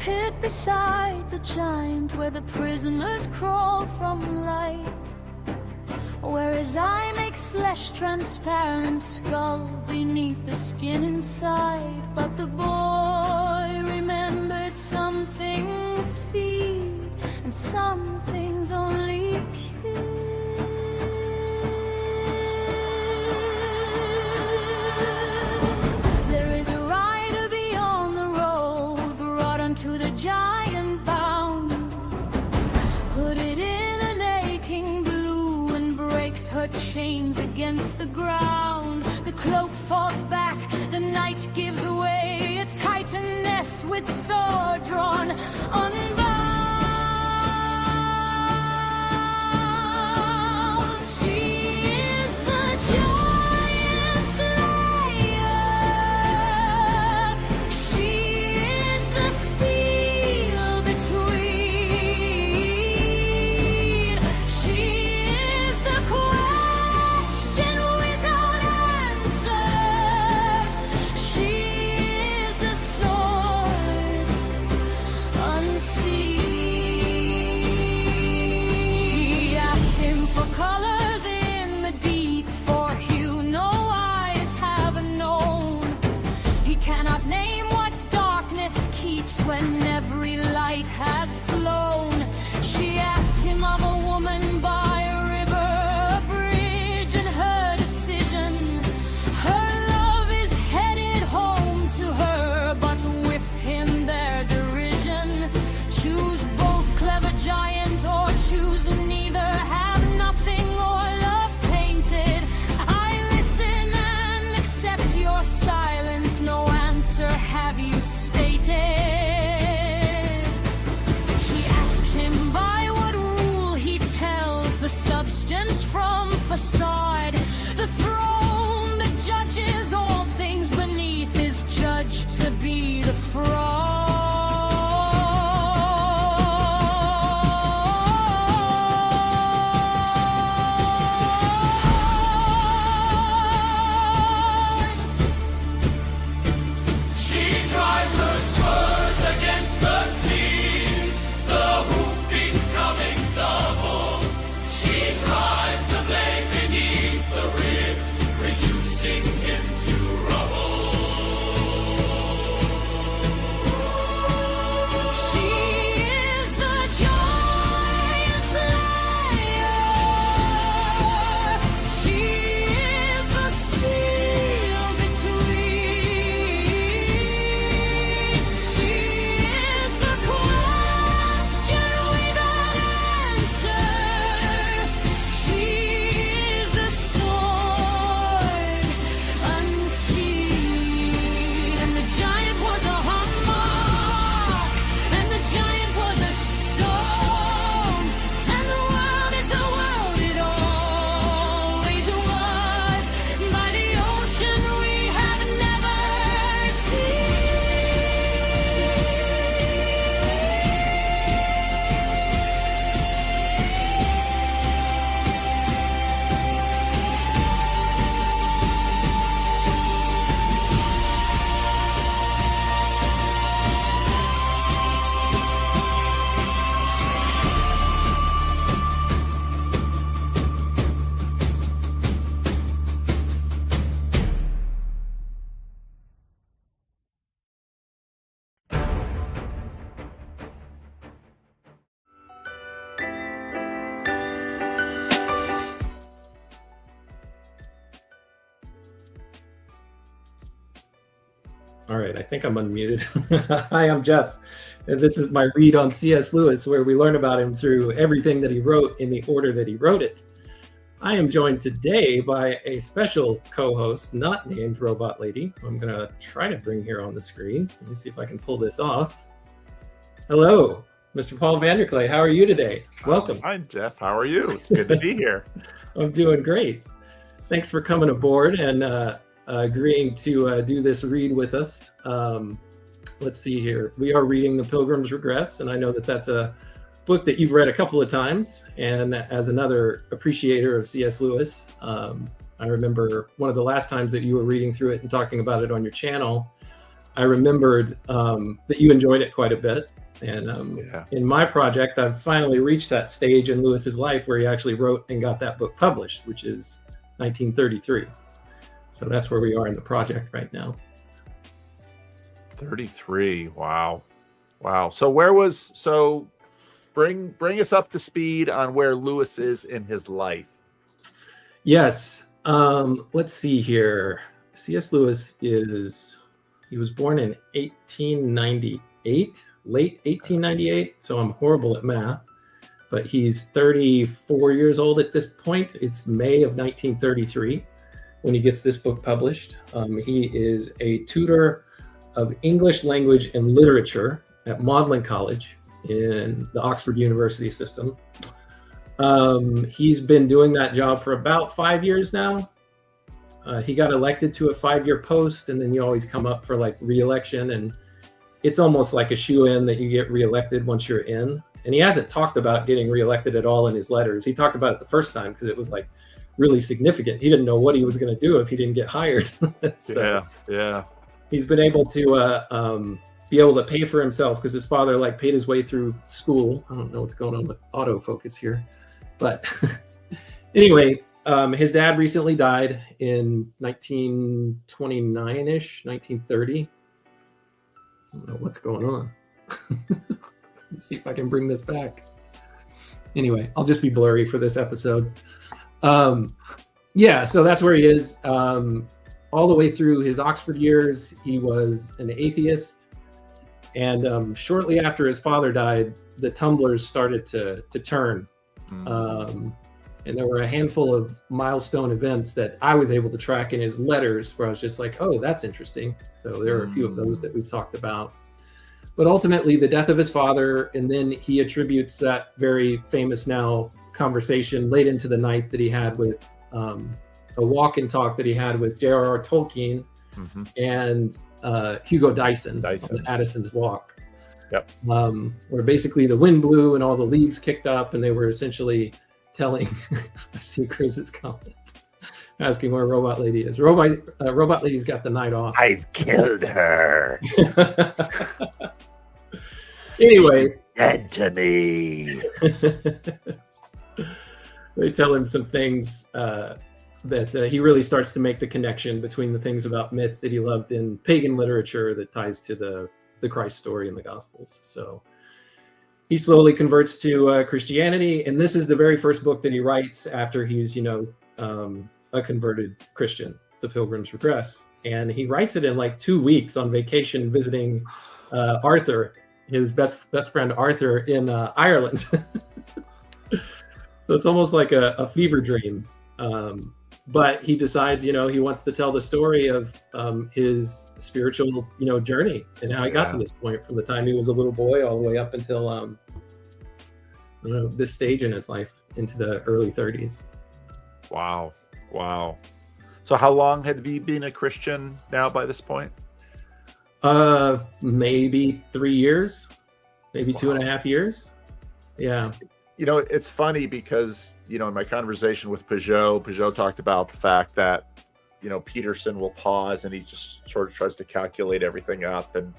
pit beside the giant, where the prisoners crawl from light, where his eye makes flesh transparent, skull beneath the skin inside. But the boy remembered some things feed and some things only kill. There is a rider beyond the road, brought unto the giant bound, hooded in an aching blue, and breaks her chains against the ground. The cloak falls back, the night gives way, a titaness with sword drawn, unbound. When every light has flown, she asked him of a woman by a river, a bridge, and her decision. Her love is headed home to her, but with him their derision. Choose both, clever giant, or choose neither. Have nothing or love tainted. I listen and accept your silence. No answer have you stated. Substance from facade, the throne that judges all things beneath is judged to be the fraud. She drives her spurs against the steed, the hoofbeats coming double. She drives the blade beneath the ribs, reducing him to rubble. She is the giant slayer. She is the steel between. She is the question without answer. She is the sword unseen. And the giant was a humbug, and the giant was a stone, and the world is the world it always was, by the ocean we have never All right, I think I'm unmuted. Hi, I'm Jeff, and this is my read on C.S. Lewis, where we learn about him through everything that he wrote in the order that he wrote it. I am joined today by a special co-host, not named Robot Lady. I'm going to try to bring here on the screen. Let me see if I can pull this off. Hello, Mr. Paul Vanderklay. How are you today? Welcome. Hi, Jeff. How are you? It's good to be here. I'm doing great. Thanks for coming aboard and agreeing to do this read with us. Let's see here. We are reading The Pilgrim's Regress, and I know that that's a book that you've read a couple of times. And as another appreciator of C.S. Lewis, I remember one of the last times that you were reading through it and talking about it on your channel, I remembered that you enjoyed it quite a bit. And in my project, I've finally reached that stage in Lewis's life where he actually wrote and got that book published, which is 1933. So that's where we are in the project right now. 33. Wow. So bring us up to speed on where Lewis is in his life. Yes. Let's see here. C.S. Lewis he was born in 1898, late 1898. So I'm horrible at math, but he's 34 years old at this point. It's May of 1933 when he gets this book published. He is a tutor of English language and literature at Magdalen College in the Oxford University system. He's been doing that job for about 5 years now. He got elected to a 5-year post, and then you always come up for like re-election, and it's almost like a shoe-in that you get re-elected once you're in. And he hasn't talked about getting re-elected at all in his letters. He talked about it the first time because it was like really significant. He didn't know what he was going to do if he didn't get hired. So yeah. He's been able to be able to pay for himself because his father like paid his way through school. I don't know what's going on with autofocus here, but anyway, his dad recently died in 1929-ish, 1930. I don't know what's going on. Let's see if I can bring this back. Anyway, I'll just be blurry for this episode. So that's where he is. All the way through his Oxford years, he was an atheist. And shortly after his father died, the tumblers started to turn. And there were a handful of milestone events that I was able to track in his letters where I was just like, oh, that's interesting. So there are a few of those that we've talked about. But ultimately, the death of his father, and then he attributes that very famous now conversation late into the night that he had with a walk and talk that he had with J.R.R. Tolkien and Hugo Dyson on the Addison's Walk. Yep. Where basically the wind blew and all the leaves kicked up, and they were essentially telling, I see Chris's comment, asking where Robot Lady is. Robot Lady's got the night off. I killed her. Anyway. She's dead to me. They tell him some things that he really starts to make the connection between the things about myth that he loved in pagan literature that ties to the Christ story in the Gospels. So he slowly converts to Christianity, and this is the very first book that he writes after he's, a converted Christian, The Pilgrim's Regress. And he writes it in like 2 weeks on vacation visiting Arthur, his best friend Arthur in Ireland. So it's almost like a fever dream. But he decides, he wants to tell the story of his spiritual, journey and how he got to this point from the time he was a little boy all the way up until, this stage in his life into the early 30s. Wow. So how long had he been a Christian now by this point? Maybe 3 years, maybe 2.5 years. Yeah. It's funny because, in my conversation with Peugeot talked about the fact that, Peterson will pause and he just sort of tries to calculate everything up. And,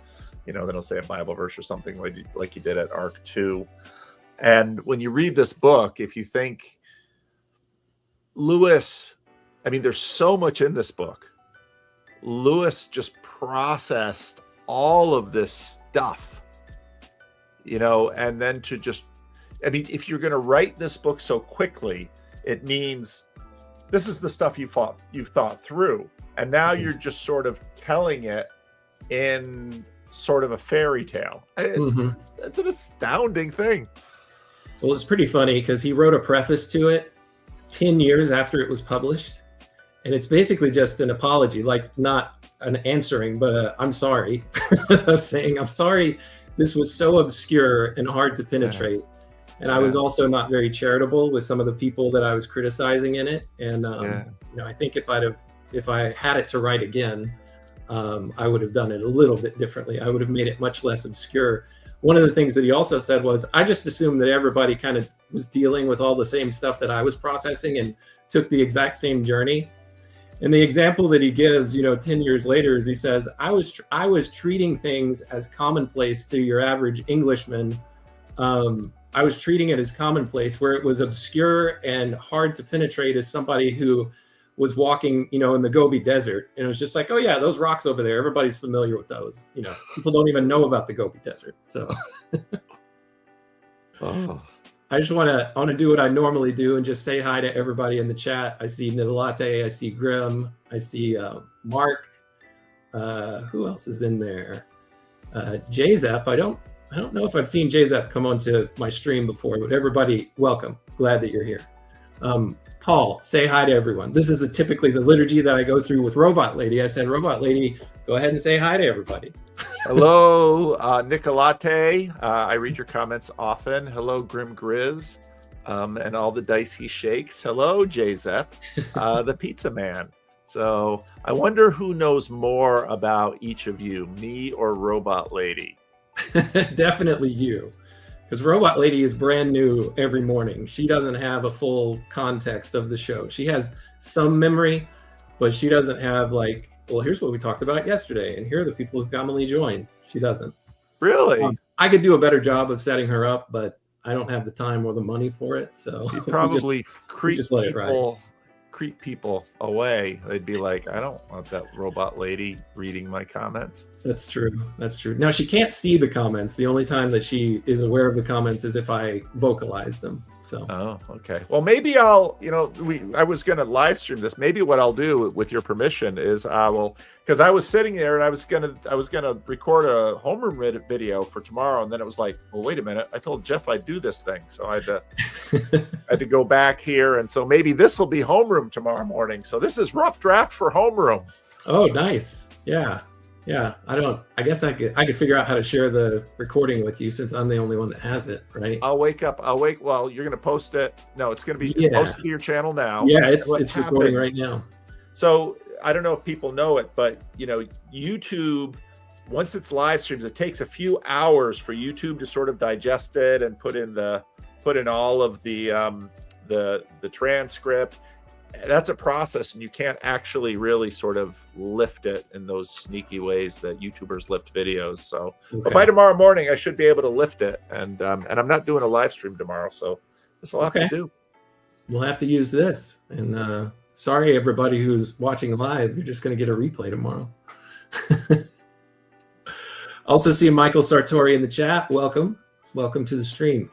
then he'll say a Bible verse or something like he did at Arc 2. And when you read this book, if you think Lewis, there's so much in this book. Lewis just processed all of this stuff, and then to just, if you're going to write this book so quickly, it means this is the stuff you've thought through. And now you're just sort of telling it in sort of a fairy tale. It's an astounding thing. Well, it's pretty funny because he wrote a preface to it 10 years after it was published. And it's basically just an apology, like not an answering, but I'm sorry. Of saying, I'm sorry, this was so obscure and hard to penetrate. And I was also not very charitable with some of the people that I was criticizing in it. And, I think if I had it to write again, I would have done it a little bit differently. I would have made it much less obscure. One of the things that he also said was, I just assumed that everybody kind of was dealing with all the same stuff that I was processing and took the exact same journey. And the example that he gives, 10 years later, is he says, I was treating things as commonplace to your average Englishman. I was treating it as commonplace, where it was obscure and hard to penetrate as somebody who was walking, in the Gobi Desert. And it was just like, oh yeah, those rocks over there, everybody's familiar with those. People don't even know about the Gobi Desert. So I just want to do what I normally do and just say hi to everybody in the chat. I see Nidalate, I see Grim, I see Mark. Who else is in there? Jzep. I don't know if I've seen Jzep come onto my stream before, but everybody, welcome. Glad that you're here. Paul, say hi to everyone. This is typically the liturgy that I go through with Robot Lady. I said, Robot Lady, go ahead and say hi to everybody. Hello, Nicolate. I read your comments often. Hello, Grim Grizz, and all the dice he shakes. Hello, Jzep, the pizza man. So I wonder who knows more about each of you, me or Robot Lady? Definitely you. Because Robot Lady is brand new every morning. She doesn't have a full context of the show. She has some memory, but she doesn't have here's what we talked about yesterday, and here are the people who commonly join. She doesn't. Really? I could do a better job of setting her up, but I don't have the time or the money for it. So you probably creep people away. They'd be like, I don't want that Robot Lady reading my comments. That's true. Now, she can't see the comments. The only time that she is aware of the comments is if I vocalize them. So. Oh, okay. Well, maybe I'll, I was going to live stream this. Maybe what I'll do, with your permission, is because I was sitting there and I was going to record a homeroom video for tomorrow. And then it was like, well, wait a minute. I told Jeff I'd do this thing. So I had to go back here. And so maybe this will be homeroom tomorrow morning. So this is rough draft for homeroom. Oh, nice. Yeah. I guess I could figure out how to share the recording with you, since I'm the only one that has it, right? Well, you're going to post it. No, it's going to be posted to your channel now. Yeah, it's recording right now. So I don't know if people know it, but YouTube, once it's live streams, it takes a few hours for YouTube to sort of digest it and put in all of the transcript. That's a process, and you can't actually really sort of lift it in those sneaky ways that YouTubers lift videos. So, But by tomorrow morning, I should be able to lift it, and I'm not doing a live stream tomorrow, so this will have to do. We'll have to use this. And sorry, everybody who's watching live, you're just going to get a replay tomorrow. Also see Michael Sartori in the chat. Welcome to the stream.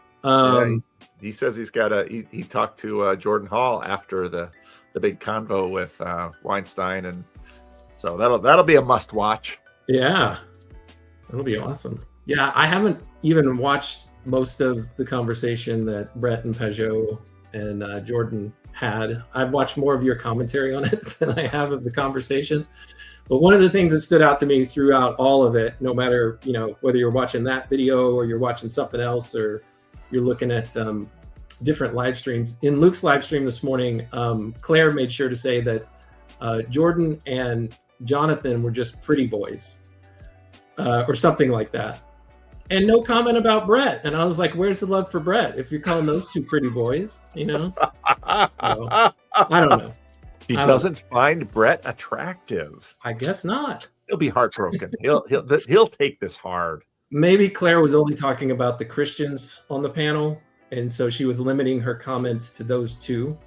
He says he's got he talked to Jordan Hall after the big convo with Weinstein, and so that'll be a must watch. Yeah, that'll be awesome. Yeah, I haven't even watched most of the conversation that Brett and Peugeot and Jordan had. I've watched more of your commentary on it than I have of the conversation. But one of the things that stood out to me throughout all of it, no matter whether you're watching that video or you're watching something else, or you're looking at different live streams. In Luke's live stream this morning, Claire made sure to say that Jordan and Jonathan were just pretty boys, or something like that. And no comment about Brett. And I was like, where's the love for Brett if you're calling those two pretty boys? So, I don't know. He doesn't find Brett attractive. I guess not. He'll be heartbroken. He'll take this hard. Maybe Claire was only talking about the Christians on the panel, and so she was limiting her comments to those two.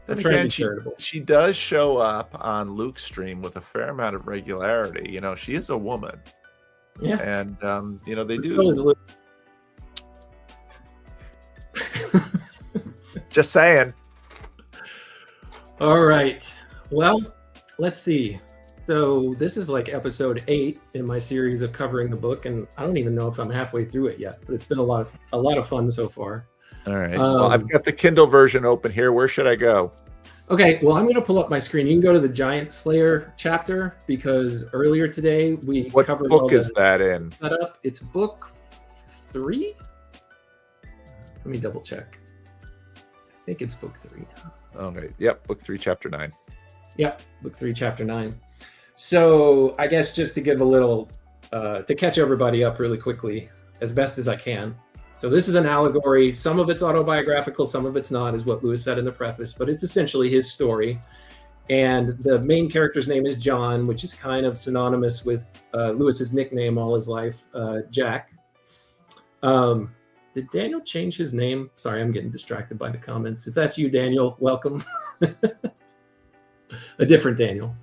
Then again, she does show up on Luke's stream with a fair amount of regularity. She is a woman. Yeah. And, they do. So is Luke. Just saying. All right. Well, let's see. So this is like episode 8 in my series of covering the book, and I don't even know if I'm halfway through it yet, but it's been a lot of fun so far. All right. Well, I've got the Kindle version open here. Where should I go? Okay. Well, I'm going to pull up my screen. You can go to the Giant Slayer chapter, because earlier today we covered. What book is that in? Setup. It's book 3. Let me double check. I think it's book 3. Okay. Yep. Book 3, chapter 9. Yep. Book 3, chapter 9. So I guess just to give a little, to catch everybody up really quickly, as best as I can. So this is an allegory. Some of it's autobiographical, some of it's not, is what Lewis said in the preface, but it's essentially his story. And the main character's name is John, which is kind of synonymous with Lewis's nickname all his life, Jack. Did Daniel change his name? Sorry, I'm getting distracted by the comments. If that's you, Daniel, welcome. A different Daniel.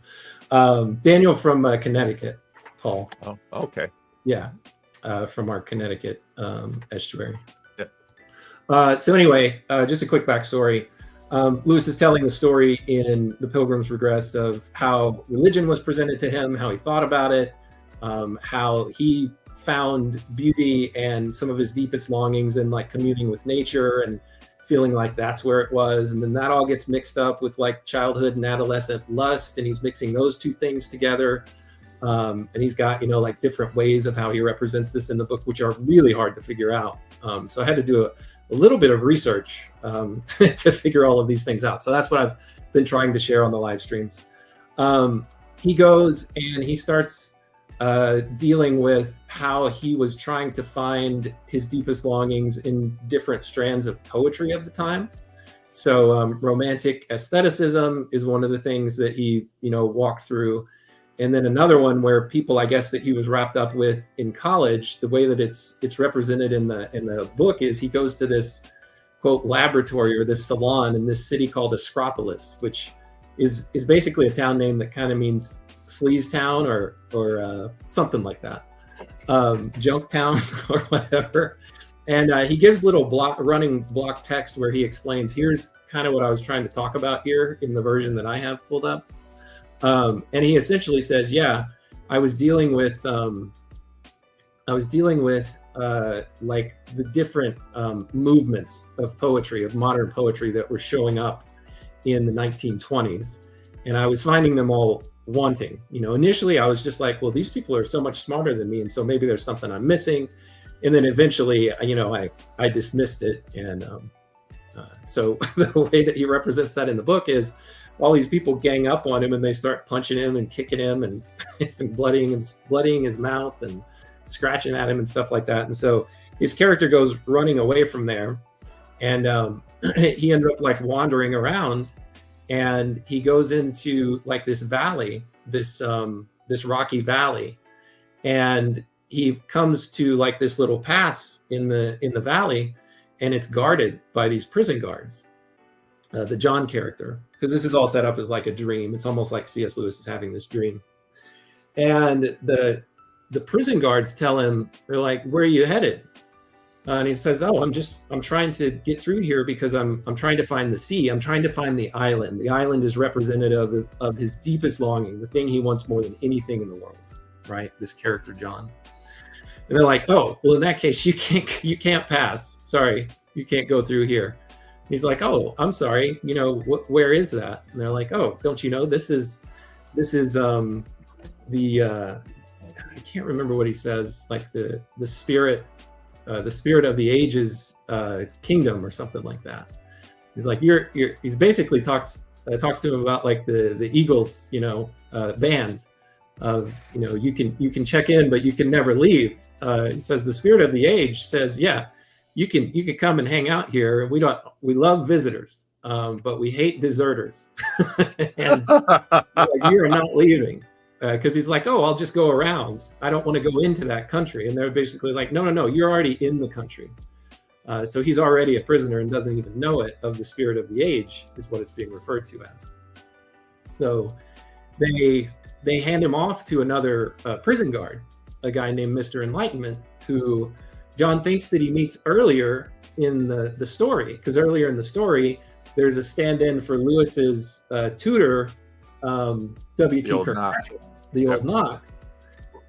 Daniel from Connecticut, Paul. Oh, okay. Yeah, from our Connecticut estuary. Yeah. So anyway, just a quick backstory. Lewis is telling the story in The Pilgrim's Regress of how religion was presented to him, how he thought about it, how he found beauty and some of his deepest longings in like communing with nature and feeling like that's where it was. And then that all gets mixed up with like childhood and adolescent lust, and he's mixing those two things together. And he's got, you know, like different ways of how he represents this in the book, which are really hard to figure out. So I had to do a little bit of research to figure all of these things out. So that's what I've been trying to share on the live streams. He goes and he starts dealing with how he was trying to find his deepest longings in different strands of poetry of the time. So romantic aestheticism is one of the things that he, you know, walked through. And then another one where people, I guess, that he was wrapped up with in college, the way that it's represented in the book is he goes to this quote laboratory or this salon in this city called Ascropolis, which is basically a town name that kind of means sleaze town or something like that, junk town or whatever. And he gives little running block text where he explains, here's kind of what I was trying to talk about here in the version that I have pulled up. And he essentially says, yeah, I was dealing with like the different movements of poetry, of modern poetry that were showing up in the 1920s. And I was finding them all wanting, you know, initially I was just like, well, these people are so much smarter than me. And so maybe there's something I'm missing. And then eventually, you know, I dismissed it. And so the way that he represents that in the book is all these people gang up on him and they start punching him and kicking him and, and bloodying his mouth and scratching at him and stuff like that. And so his character goes running away from there, and he ends up like wandering around, and he goes into like this valley, this rocky valley, and he comes to like this little pass in the valley, and it's guarded by these prison guards. The John character, because this is all set up as like a dream. It's almost like C.S. Lewis is having this dream. And the prison guards tell him, they're like, where are you headed? And he says, oh, I'm trying to get through here because I'm trying to find the sea. I'm trying to find the island. The island is representative of his deepest longing, the thing he wants more than anything in the world, right? This character, John. And they're like, oh, well, in that case, you can't pass. Sorry, you can't go through here. He's like, oh, I'm sorry. You know, where is that? And they're like, oh, don't you know? This is the I can't remember what he says, like the spirit of the ages kingdom or something like that. He's like, he basically talks to him about like the Eagles, you know, band of, you know, you can check in, but you can never leave. He says the spirit of the age says, yeah, you can come and hang out here. We love visitors, but we hate deserters. And like, you're not leaving. Because he's like, oh, I'll just go around. I don't want to go into that country. And they're basically like, no, you're already in the country. So he's already a prisoner and doesn't even know it, of the spirit of the age is what it's being referred to as. So they hand him off to another prison guard, a guy named Mr. Enlightenment, who John thinks that he meets earlier in the story. Because earlier in the story, there's a stand-in for Lewis's tutor, W.T. Kirkpatrick, the old Knock,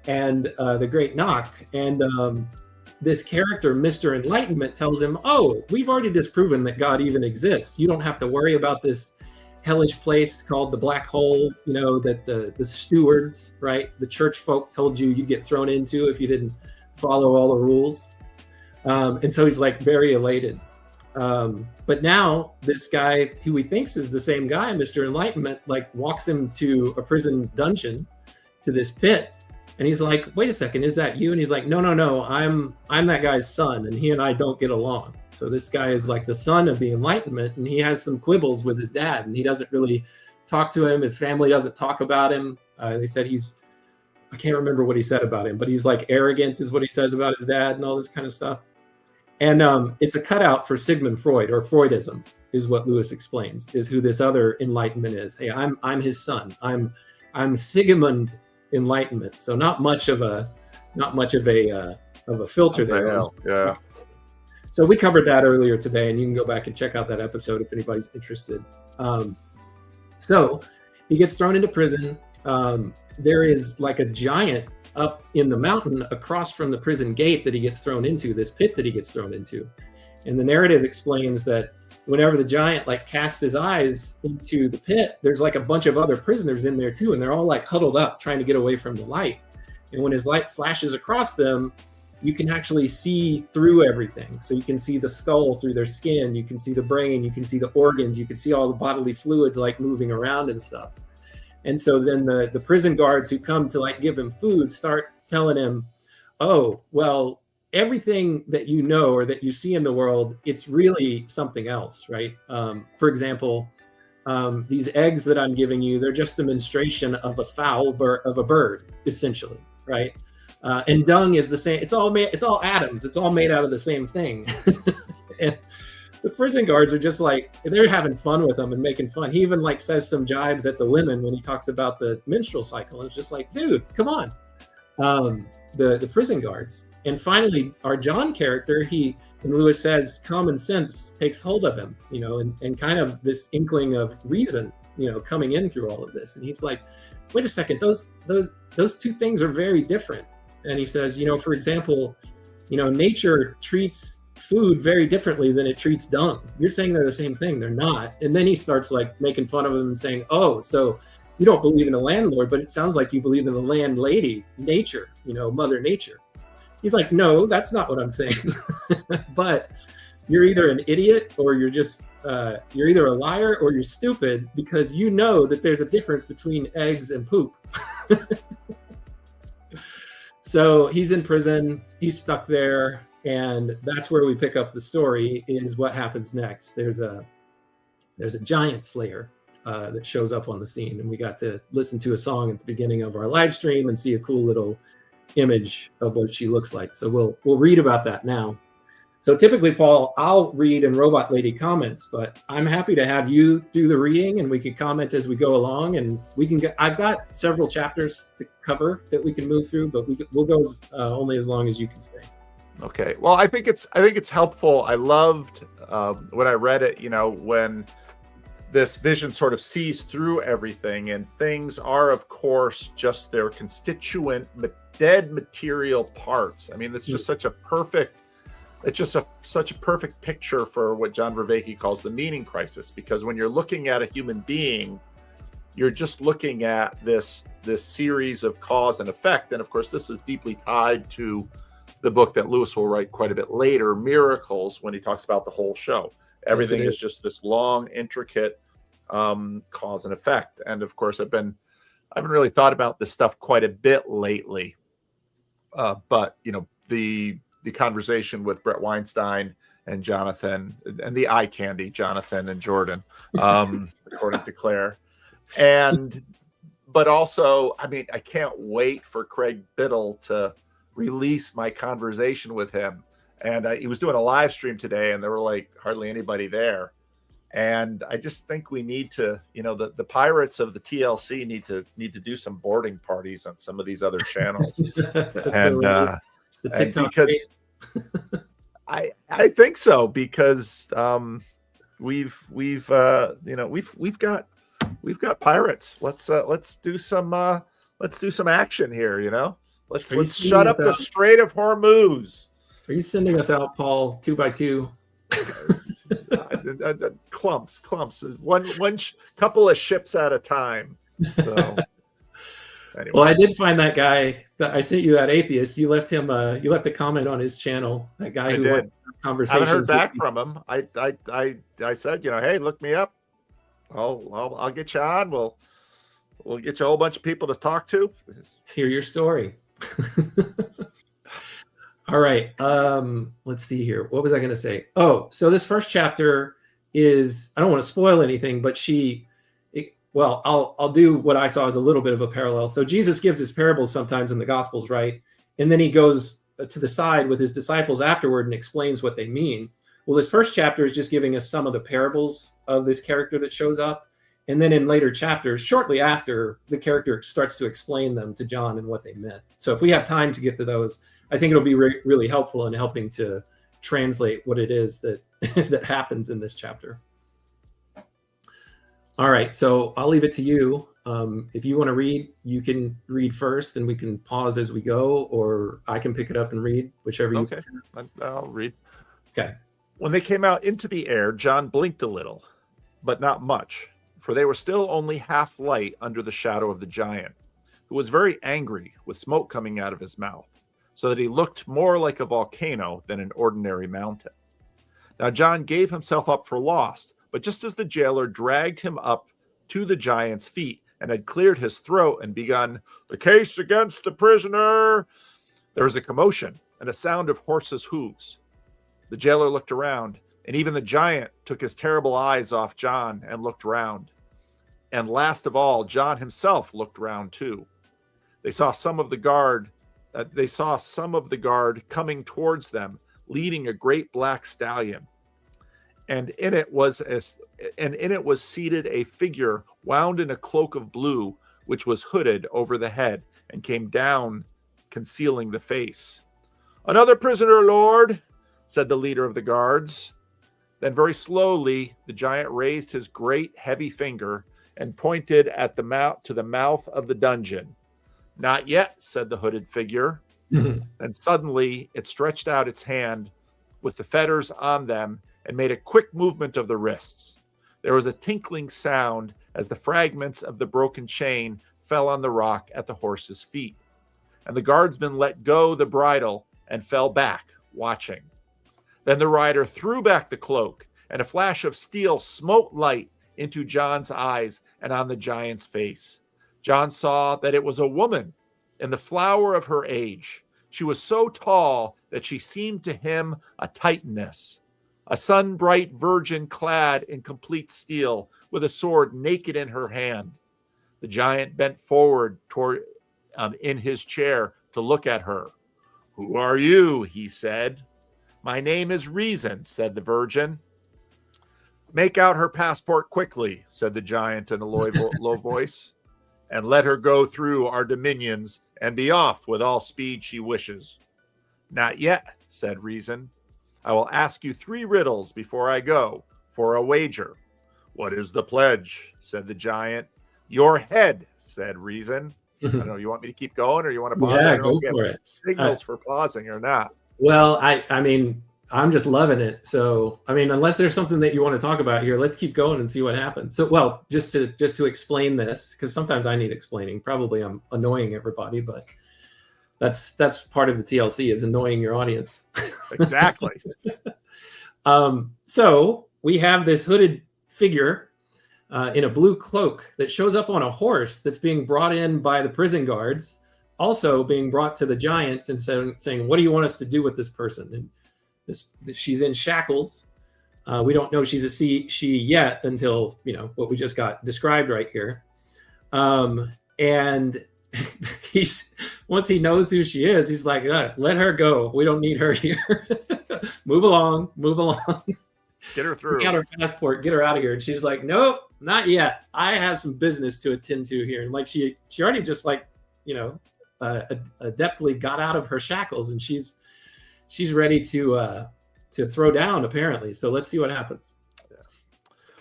and the great Knock. And this character, Mr. Enlightenment, tells him, oh, we've already disproven that God even exists. You don't have to worry about this hellish place called the black hole, you know, that the stewards, right, the church folk told you you'd get thrown into if you didn't follow all the rules. And so he's like very elated. But now this guy who he thinks is the same guy, Mr. Enlightenment, like walks him to a prison dungeon, to this pit. And he's like, wait a second, is that you? And he's like, no, I'm that guy's son, and he and I don't get along. So this guy is like the son of the Enlightenment, and he has some quibbles with his dad, and he doesn't really talk to him. His family doesn't talk about him. They said I can't remember what he said about him, but he's like arrogant is what he says about his dad and all this kind of stuff. And it's a cutout for Sigmund Freud, or Freudism, is what Lewis explains, is who this other enlightenment is. Hey, I'm his son. I'm Sigmund Enlightenment. So not much of a filter there. Yeah. So we covered that earlier today, and you can go back and check out that episode if anybody's interested. So he gets thrown into prison. There is like a giant up in the mountain across from the prison gate that he gets thrown into, this pit that he gets thrown into. And the narrative explains that whenever the giant like casts his eyes into the pit, there's like a bunch of other prisoners in there too, and they're all like huddled up trying to get away from the light. And when his light flashes across them, you can actually see through everything. So you can see the skull through their skin, you can see the brain, you can see the organs, you can see all the bodily fluids like moving around and stuff. And so then the prison guards who come to like give him food start telling him, oh, well, everything that you know or that you see in the world, it's really something else, right? For example, these eggs that I'm giving you, they're just a demonstration of of a bird, essentially, right? And dung is the same. It's all atoms. It's all made out of the same thing. And the prison guards are just like, they're having fun with him and making fun. He even like says some jibes at the women when he talks about the menstrual cycle. And it's just like, dude, come on. The prison guards. And finally, our John character, and Lewis says common sense takes hold of him, and kind of this inkling of reason, coming in through all of this. And he's like, wait a second, those two things are very different. And he says, for example, nature treats food very differently than it treats dung. You're saying they're the same thing. They're not. And then he starts like making fun of him and saying, oh, so you don't believe in a landlord, but it sounds like you believe in the landlady, nature, Mother Nature. He's like, no, that's not what I'm saying. But you're either an idiot or you're either a liar or you're stupid, because you know that there's a difference between eggs and poop. So he's in prison, he's stuck there, and that's where we pick up the story, is what happens next. There's a giant slayer that shows up on the scene, and we got to listen to a song at the beginning of our live stream and see a cool little image of what she looks like. So we'll read about that now. So typically, Paul, I'll read and Robot Lady comments, but I'm happy to have you do the reading, and we can comment as we go along, and I've got several chapters to cover that we can move through, but we'll go only as long as you can stay. Okay. Well, I think it's helpful. I loved when I read it, when this vision sort of sees through everything, and things are, of course, just their constituent dead material parts. I mean, it's just such a perfect picture for what John Vervaeke calls the meaning crisis, because when you're looking at a human being, you're just looking at this series of cause and effect. And of course, this is deeply tied to the book that Lewis will write quite a bit later, Miracles, when he talks about the whole show. Everything is just this long, intricate cause and effect. And of course, I haven't really thought about this stuff quite a bit lately. But the conversation with Brett Weinstein and Jonathan, and the eye candy, Jonathan and Jordan, according to Claire. But also, I mean, I can't wait for Craig Biddle to release my conversation with him. And he was doing a live stream today, and there were like hardly anybody there. And I just think we need to, the pirates of the TLC need to do some boarding parties on some of these other channels. And the TikTok, because I think so, because we've got pirates. Let's do some action here. Let's shut up the Strait of Hormuz. Are you sending us out, Paul, 2 by 2? Clumps, one couple of ships at a time. So anyway. Well, I did find that guy that I sent you, that atheist. You left a comment on his channel. That guy who wants conversations. I haven't heard back from him. I said, hey, look me up. I'll get you on. We'll get you a whole bunch of people to talk to. Hear your story. All right. Let's see here. What was I going to say? Oh, so this first chapter is, I don't want to spoil anything, but well, I'll do what I saw as a little bit of a parallel. So Jesus gives his parables sometimes in the Gospels, right? And then he goes to the side with his disciples afterward and explains what they mean. Well, this first chapter is just giving us some of the parables of this character that shows up. And then in later chapters, shortly after, the character starts to explain them to John and what they meant. So if we have time to get to those, I think it'll be really helpful in helping to translate what it is that that happens in this chapter. All right, so I'll leave it to you. If you want to read, you can read first, and we can pause as we go, or I can pick it up and read, whichever you prefer. I'll read. Okay. When they came out into the air, John blinked a little, but not much, for they were still only half light under the shadow of the giant, who was very angry, with smoke coming out of his mouth, so that he looked more like a volcano than an ordinary mountain. Now John gave himself up for lost, but just as the jailer dragged him up to the giant's feet and had cleared his throat and begun, "The case against the prisoner," there was a commotion and a sound of horses' hooves. The jailer looked around, and even the giant took his terrible eyes off John and looked round. And last of all, John himself looked round too. They saw some of the guard coming towards them, leading a great black stallion. And in it was seated a figure wound in a cloak of blue, which was hooded over the head and came down, concealing the face. "Another prisoner, Lord," said the leader of the guards. Then very slowly the giant raised his great heavy finger and pointed at the mouth to the mouth of the dungeon. "Not yet," said the hooded figure. And suddenly it stretched out its hand with the fetters on them and made a quick movement of the wrists. There was a tinkling sound as the fragments of the broken chain fell on the rock at the horse's feet. And the guardsman let go the bridle and fell back, watching. Then the rider threw back the cloak, and a flash of steel smote light into John's eyes and on the giant's face. John saw that it was a woman in the flower of her age. She was so tall that she seemed to him a titaness, a sun-bright virgin clad in complete steel, with a sword naked in her hand. The giant bent forward in his chair to look at her. "Who are you?" he said. "My name is Reason," said the virgin. "Make out her passport quickly," said the giant in a low voice, "and let her go through our dominions and be off with all speed she wishes." "Not yet," said Reason. "I will ask you 3 riddles before I go, for a wager." "What is the pledge?" said the giant. "Your head," said Reason. I don't know, you want me to keep going, or you want to pause? Yeah, I don't know go if you for have it. signals for pausing or not. Well, I mean, I'm just loving it. So, I mean, unless there's something that you want to talk about here, let's keep going and see what happens. So, well, just to explain this, because sometimes I need explaining. Probably I'm annoying everybody, but that's part of the TLC, is annoying your audience. Exactly. So we have this hooded figure in a blue cloak that shows up on a horse that's being brought in by the prison guards, also being brought to the giant and saying, "What do you want us to do with this person?" And she's in shackles. We don't know she's a she yet until, what we just got described right here. And once he knows who she is, he's like, "Let her go. We don't need her here. Move along. Get her through. Get her passport. Get her out of here." And she's like, "Nope, not yet. I have some business to attend to here." And like she already just adeptly got out of her shackles, and she's ready to throw down, apparently. So let's see what happens.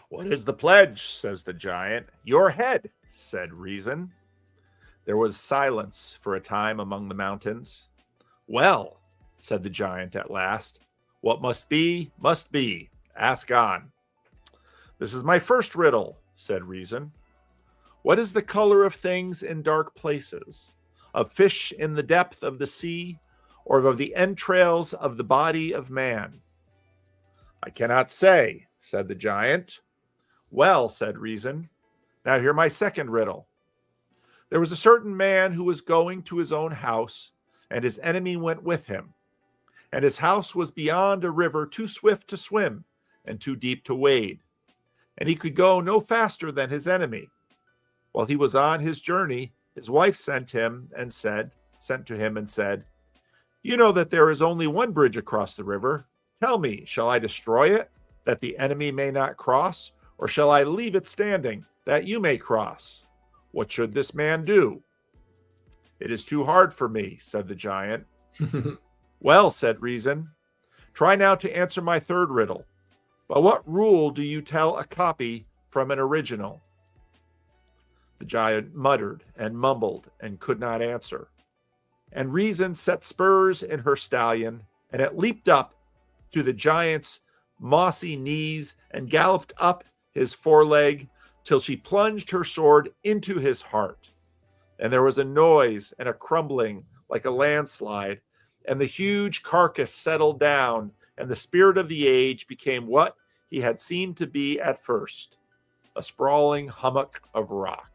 "What is the pledge?" says the giant. "Your head," said Reason. There was silence for a time among the mountains. "Well," said the giant at last, "what must be, must be. Ask on." "This is my first riddle," said Reason. "What is the color of things in dark places? Of fish in the depth of the sea, or of the entrails of the body of man?" "I cannot say," said the giant. "Well," said Reason, "now hear my second riddle. There was a certain man who was going to his own house, and his enemy went with him. And his house was beyond a river too swift to swim and too deep to wade. And he could go no faster than his enemy. While he was on his journey, his wife sent to him and said, "You know that there is only one bridge across the river. Tell me, shall I destroy it, that the enemy may not cross, or shall I leave it standing, that you may cross? What should this man do?" "It is too hard for me," said the giant. "Well," said Reason, "try now to answer my third riddle. By what rule do you tell a copy from an original?" The giant muttered and mumbled and could not answer. And Reason set spurs in her stallion, and it leaped up to the giant's mossy knees and galloped up his foreleg till she plunged her sword into his heart. And there was a noise and a crumbling like a landslide, and the huge carcass settled down, and the spirit of the age became what he had seemed to be at first, a sprawling hummock of rock.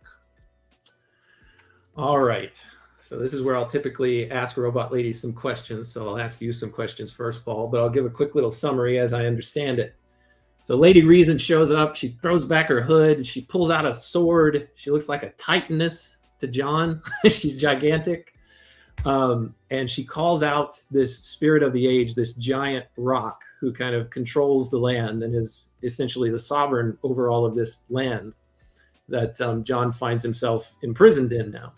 All right. So this is where I'll typically ask Robot Lady some questions. So I'll ask you some questions first, Paul, but I'll give a quick little summary as I understand it. So Lady Reason shows up. She throws back her hood. She pulls out a sword. She looks like a titaness to John. She's gigantic. And she calls out this spirit of the age, this giant rock who kind of controls the land and is essentially the sovereign over all of this land that John finds himself imprisoned in now.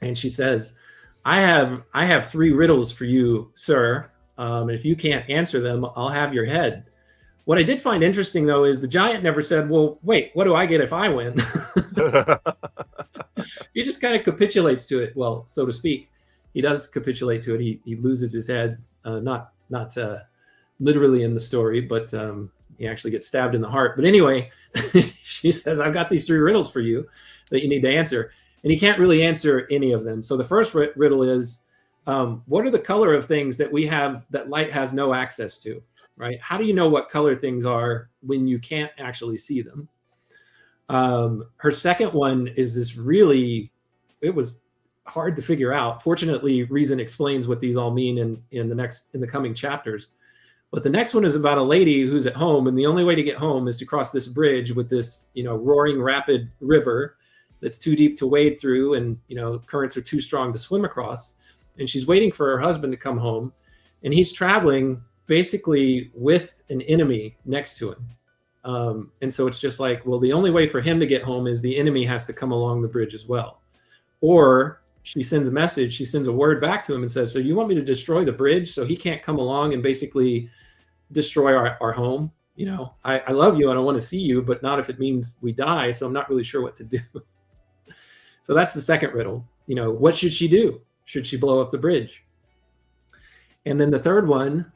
And she says, I have 3 riddles for you, sir. If you can't answer them, I'll have your head. What I did find interesting, though, is the giant never said, well, wait, what do I get if I win? He just kind of capitulates to it. Well, so to speak, he does capitulate to it. He loses his head, not literally in the story, but he actually gets stabbed in the heart. But anyway, she says, I've got these 3 riddles for you that you need to answer. And he can't really answer any of them. So the first riddle is, what are the color of things that we have that light has no access to, right? How do you know what color things are when you can't actually see them? Her second one is this really, it was hard to figure out. Fortunately, Reason explains what these all mean in the coming chapters. But the next one is about a lady who's at home, and the only way to get home is to cross this bridge with this, roaring rapid river that's too deep to wade through, and currents are too strong to swim across. And she's waiting for her husband to come home, and he's traveling basically with an enemy next to him. And so it's just like, well, the only way for him to get home is the enemy has to come along the bridge as well. Or she sends a message, she sends a word back to him and says, so you want me to destroy the bridge so he can't come along and basically destroy our home? I love you and I want to see you, but not if it means we die. So I'm not really sure what to do. So that's the second riddle. What should she do? Should she blow up the bridge? And then the third one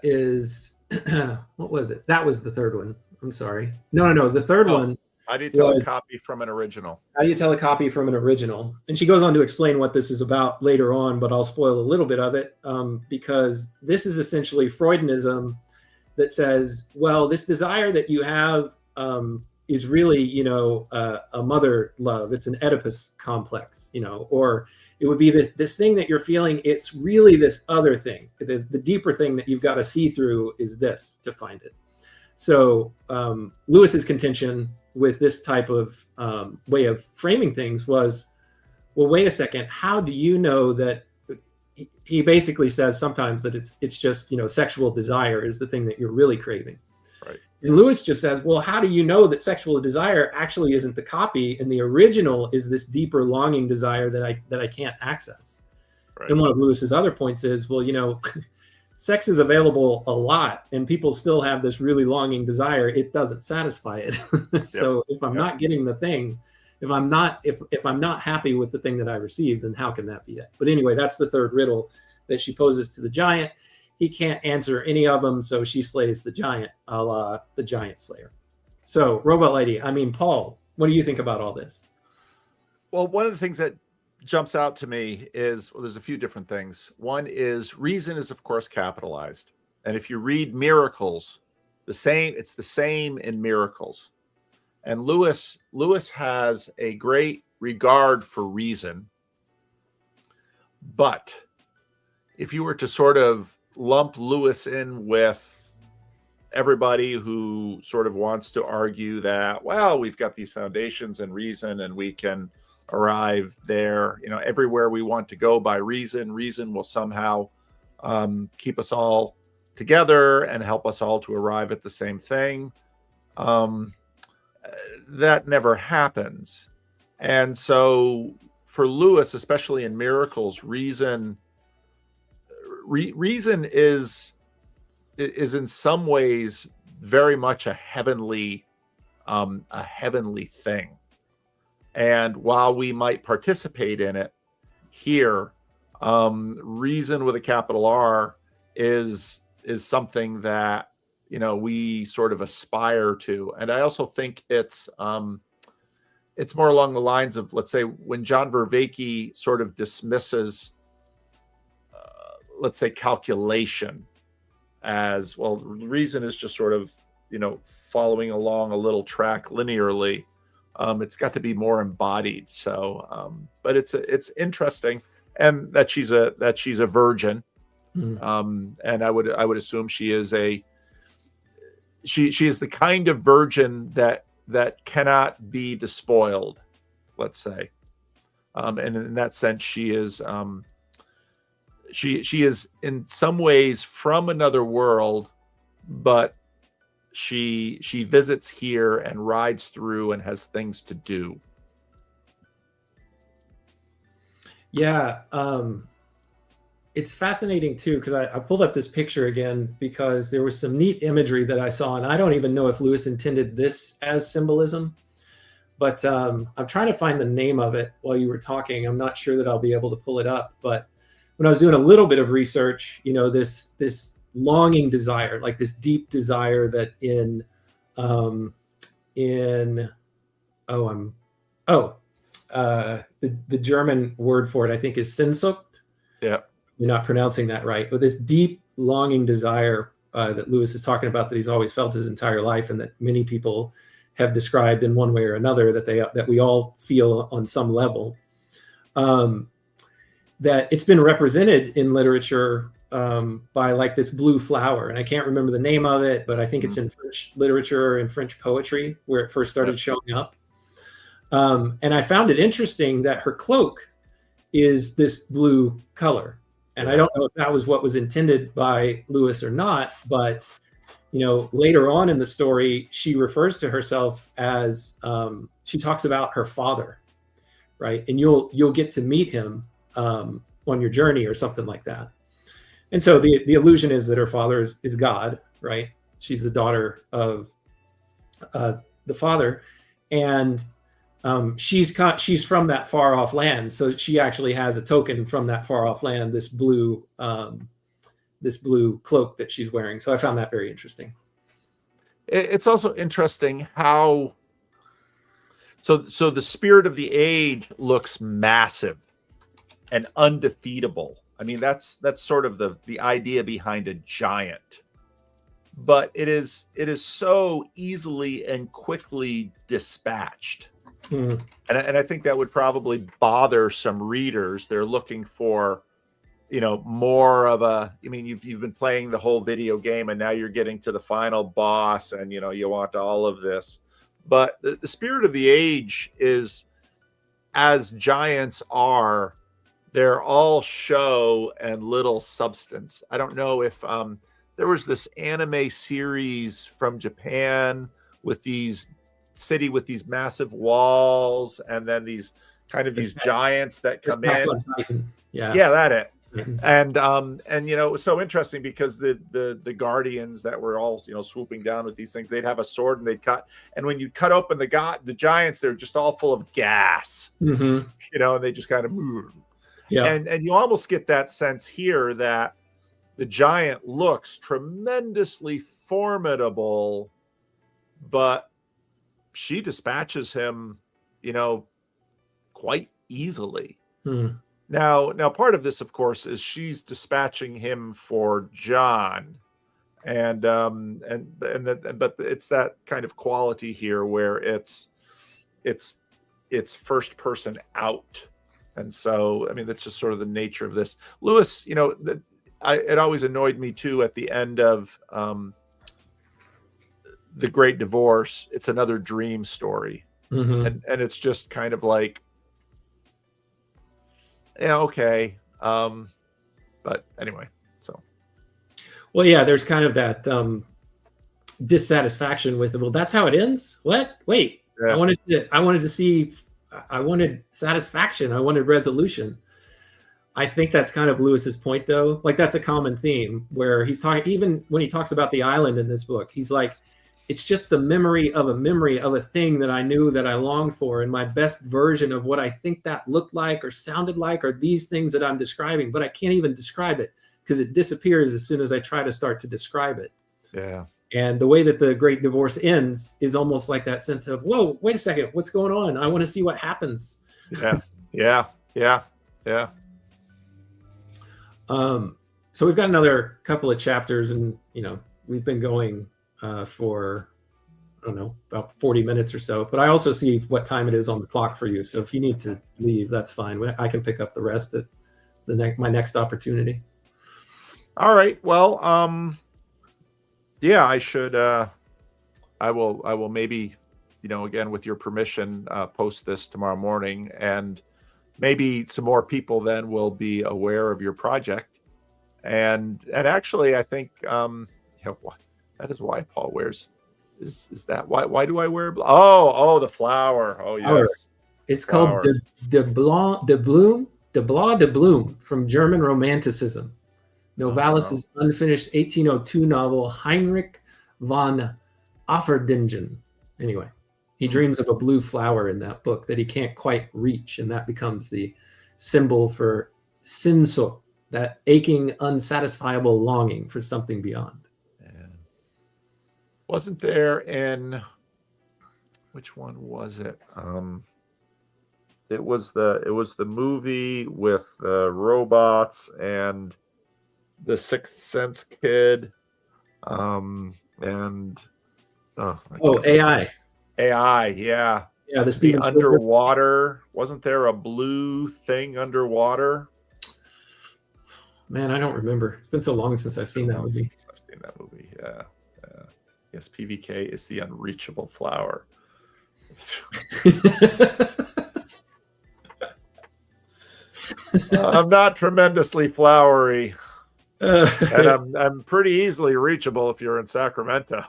is, what was it? That was the third one. I'm sorry. No. The third one. How do you tell a copy from an original? How do you tell a copy from an original? And she goes on to explain what this is about later on, but I'll spoil a little bit of it because this is essentially Freudianism that says, well, this desire that you have is really, a mother love. It's an Oedipus complex, or it would be this thing that you're feeling. It's really this other thing. The deeper thing that you've got to see through is this to find it. So Lewis's contention with this type of way of framing things was, well, wait a second. How do you know that? He basically says sometimes that it's just, sexual desire is the thing that you're really craving. Right. And Lewis just says, well, how do you know that sexual desire actually isn't the copy and the original is this deeper longing desire that I can't access? Right. And one of Lewis's other points is, well, sex is available a lot and people still have this really longing desire. It doesn't satisfy it. So if I'm not getting the thing, if I'm not happy with the thing that I received, then how can that be it? But anyway, that's the third riddle that she poses to the giant. He can't answer any of them, so she slays the giant, a la the Giant Slayer. So, Robot Lady, Paul, what do you think about all this? Well, one of the things that jumps out to me is, well, there's a few different things. One is Reason is, of course, capitalized. And if you read Miracles, it's the same in Miracles. And Lewis has a great regard for Reason. But if you were to sort of lump Lewis in with everybody who sort of wants to argue that, well, we've got these foundations and reason and we can arrive there, everywhere we want to go by reason will somehow keep us all together and help us all to arrive at the same thing. That never happens. And so for Lewis, especially in Miracles, reason is in some ways very much a heavenly thing. And while we might participate in it here, reason with a capital R is something that we sort of aspire to. And I also think it's more along the lines of, let's say, when John Vervaeke sort of dismisses let's say calculation as well, reason is just sort of following along a little track linearly. It's got to be more embodied. So but it's interesting, and that she's a virgin. And I would assume she is she is the kind of virgin that cannot be despoiled, let's say. And in that sense, she is she is in some ways from another world, but she visits here and rides through and has things to do. Yeah. It's fascinating too, because I pulled up this picture again because there was some neat imagery that I saw, and I don't even know if Lewis intended this as symbolism, but I'm trying to find the name of it while you were talking. I'm not sure that I'll be able to pull it up, but when I was doing a little bit of research, this longing desire, like this deep desire that the German word for it, I think, is Sehnsucht. Yeah. You're not pronouncing that right, but this deep longing desire that Lewis is talking about, that he's always felt his entire life, and that many people have described in one way or another, that we all feel on some level, that it's been represented in literature by like this blue flower, and I can't remember the name of it, but I think it's in French literature and French poetry where it first started showing up. And I found it interesting that her cloak is this blue color. And I don't know if that was what was intended by Lewis or not, but later on in the story, she refers to herself as she talks about her father, right? And you'll get to meet him on your journey or something like that. And so the illusion is that her father is God, right? She's the daughter of the father, and she's from that far off land, so she actually has a token from that far off land, this blue cloak that she's wearing. So I found that very interesting. It's also interesting how so the spirit of the age looks massive and undefeatable. I mean, that's sort of the idea behind a giant, but it is so easily and quickly dispatched. And I think that would probably bother some readers. They're looking for, more of you've been playing the whole video game and now you're getting to the final boss and, you want all of this. But the spirit of the age is, as giants are, they're all show and little substance. I don't know if there was this anime series from Japan with these massive walls, and then these giants that come in. Yeah, that it. And it was so interesting because the guardians that were all swooping down with these things, they'd have a sword and they'd cut, and when you cut open the giants, they're just all full of gas, and they just kind of move. Yeah. And you almost get that sense here that the giant looks tremendously formidable, but she dispatches him, quite easally. Now, part of this, of course, is she's dispatching him for John, but it's that kind of quality here where it's first person out, and so that's just sort of the nature of this. Lewis, it always annoyed me too at the end of the Great Divorce, it's another dream story. Mm-hmm. And it's just kind of like, yeah, okay. But anyway, so. Well, yeah, there's kind of that dissatisfaction with it. Well, that's how it ends? What? Wait, Yeah. I wanted satisfaction. I wanted resolution. I think that's kind of Lewis's point, though. Like, that's a common theme where he's talking, even when he talks about the island in this book, he's like, it's just the memory of a thing that I knew that I longed for, and my best version of what I think that looked like or sounded like are these things that I'm describing, but I can't even describe it because it disappears as soon as I try to start to describe it. Yeah. And the way that the Great Divorce ends is almost like that sense of, whoa, wait a second, what's going on? I want to see what happens. Yeah. So we've got another couple of chapters, and we've been going for, I don't know, about 40 minutes or so. But I also see what time it is on the clock for you. So if you need to leave, that's fine. I can pick up the rest at my next opportunity. All right. Well, yeah, I should. I will maybe, again, with your permission, post this tomorrow morning, and maybe some more people then will be aware of your project. And actually, I think that is why Paul wears. Is that why do I wear? Oh, the flower. Oh, yes. It's called de Bloom from German Romanticism. Novalis' unfinished 1802 novel Heinrich von Offerdingen. Anyway, he dreams of a blue flower in that book that he can't quite reach, and that becomes the symbol for Sehnsucht, that aching, unsatisfiable longing for something beyond. Wasn't there in, which one was it? It was the movie with the robots and the Sixth Sense kid, AI. Yeah, the Steven underwater. Wasn't there a blue thing underwater? Man, I don't remember. It's been so long since I've seen that movie. Yeah. Yes, PVK is the unreachable flower. I'm not tremendously flowery, and I'm pretty easily reachable if you're in Sacramento.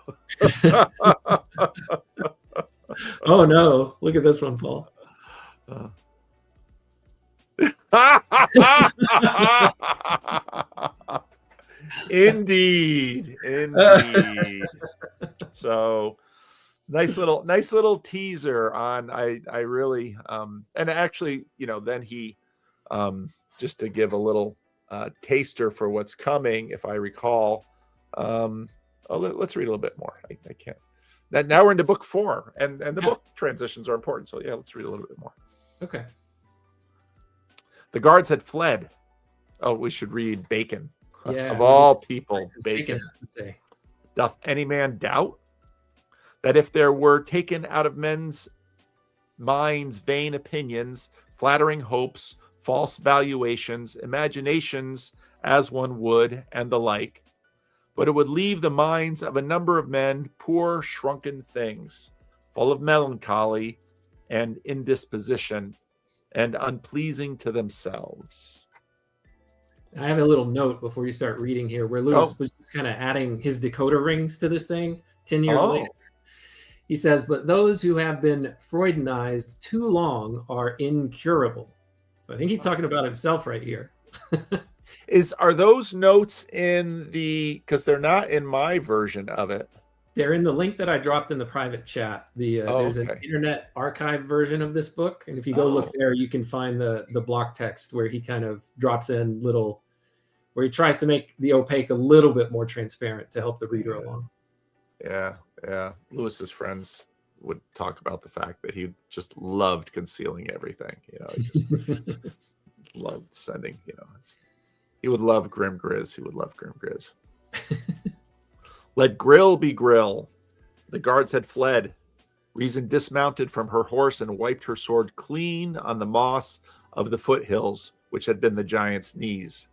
Oh no! Look at this one, Paul. Indeed. So nice little teaser on I really and actually, then he just to give a little taster for what's coming, if I recall. Let's read a little bit more. I can't. Now we're into book 4, and the book transitions are important. So yeah, let's read a little bit more. Okay. The guards had fled. Oh, we should read Bacon. Yeah, of all people, Bacon. has to say. Doth any man doubt that if there were taken out of men's minds vain opinions, flattering hopes, false valuations, imaginations, as one would, and the like, but it would leave the minds of a number of men poor shrunken things, full of melancholy and indisposition, and unpleasing to themselves. I have a little note before you start reading here where Lewis was just kind of adding his decoder rings to this thing 10 years later. He says, but those who have been Freudianized too long are incurable. So I think he's talking about himself right here. Are those notes in because they're not in my version of it? They're in the link that I dropped in the private chat. There's an internet archive version of this book. And if you go look there, you can find the block text where he kind of drops in where he tries to make the opaque a little bit more transparent to help the reader along. Yeah. Lewis's friends would talk about the fact that he just loved concealing everything. He just loved sending, he would love Grim Grizz. Let Grill be Grill. The guards had fled. Reason dismounted from her horse and wiped her sword clean on the moss of the foothills, which had been the giant's knees.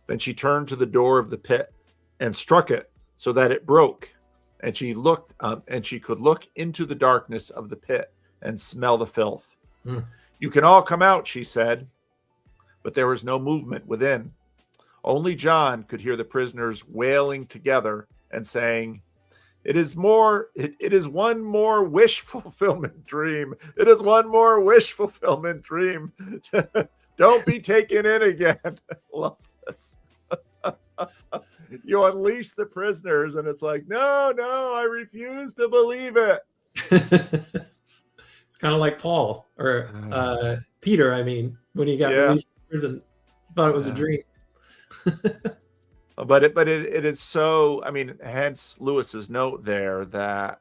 Then she turned to the door of the pit and struck it so that it broke, and she looked, and she could look into the darkness of the pit and smell the filth. You can all come out, she said, but there was no movement within. Only John could hear the prisoners wailing together and saying, it is one more wish fulfillment dream. It is one more wish fulfillment dream. Don't be taken in again. Love this. You unleash the prisoners, and it's like, no, I refuse to believe it. It's kind of like Paul or Peter. I mean, when he got released from prison, he thought it was a dream. But it is so. I mean, hence Lewis's note there that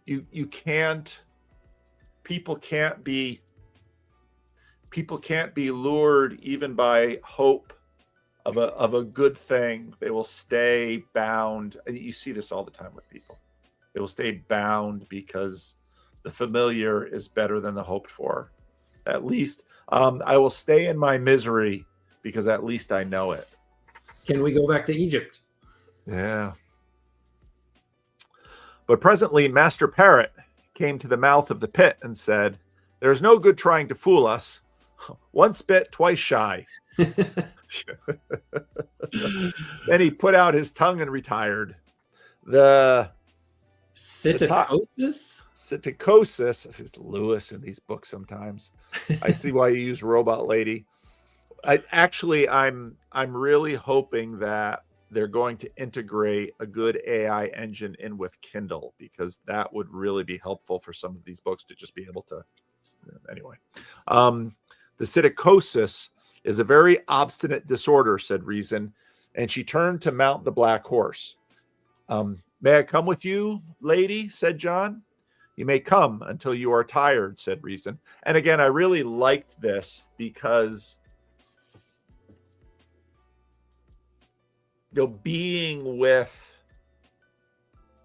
you can't. People can't be lured even by hope of a good thing. They will stay bound. You see this all the time with people. They will stay bound because the familiar is better than the hoped for. At least I will stay in my misery because at least I know it. Can we go back to Egypt? Yeah. But presently Master Parrot came to the mouth of the pit and said, there's no good trying to fool us. Once bit, twice shy. Then he put out his tongue and retired. The Psittacosis is Lewis in these books sometimes. I see why you use Robot Lady. I'm really hoping that they're going to integrate a good AI engine in with Kindle, because that would really be helpful for some of these books to just be able to. Anyway, the psittacosis is a very obstinate disorder, said Reason, and she turned to mount the black horse. May I come with you, lady? Said John. You may come until you are tired, said Reason. And again, I really liked this because, being with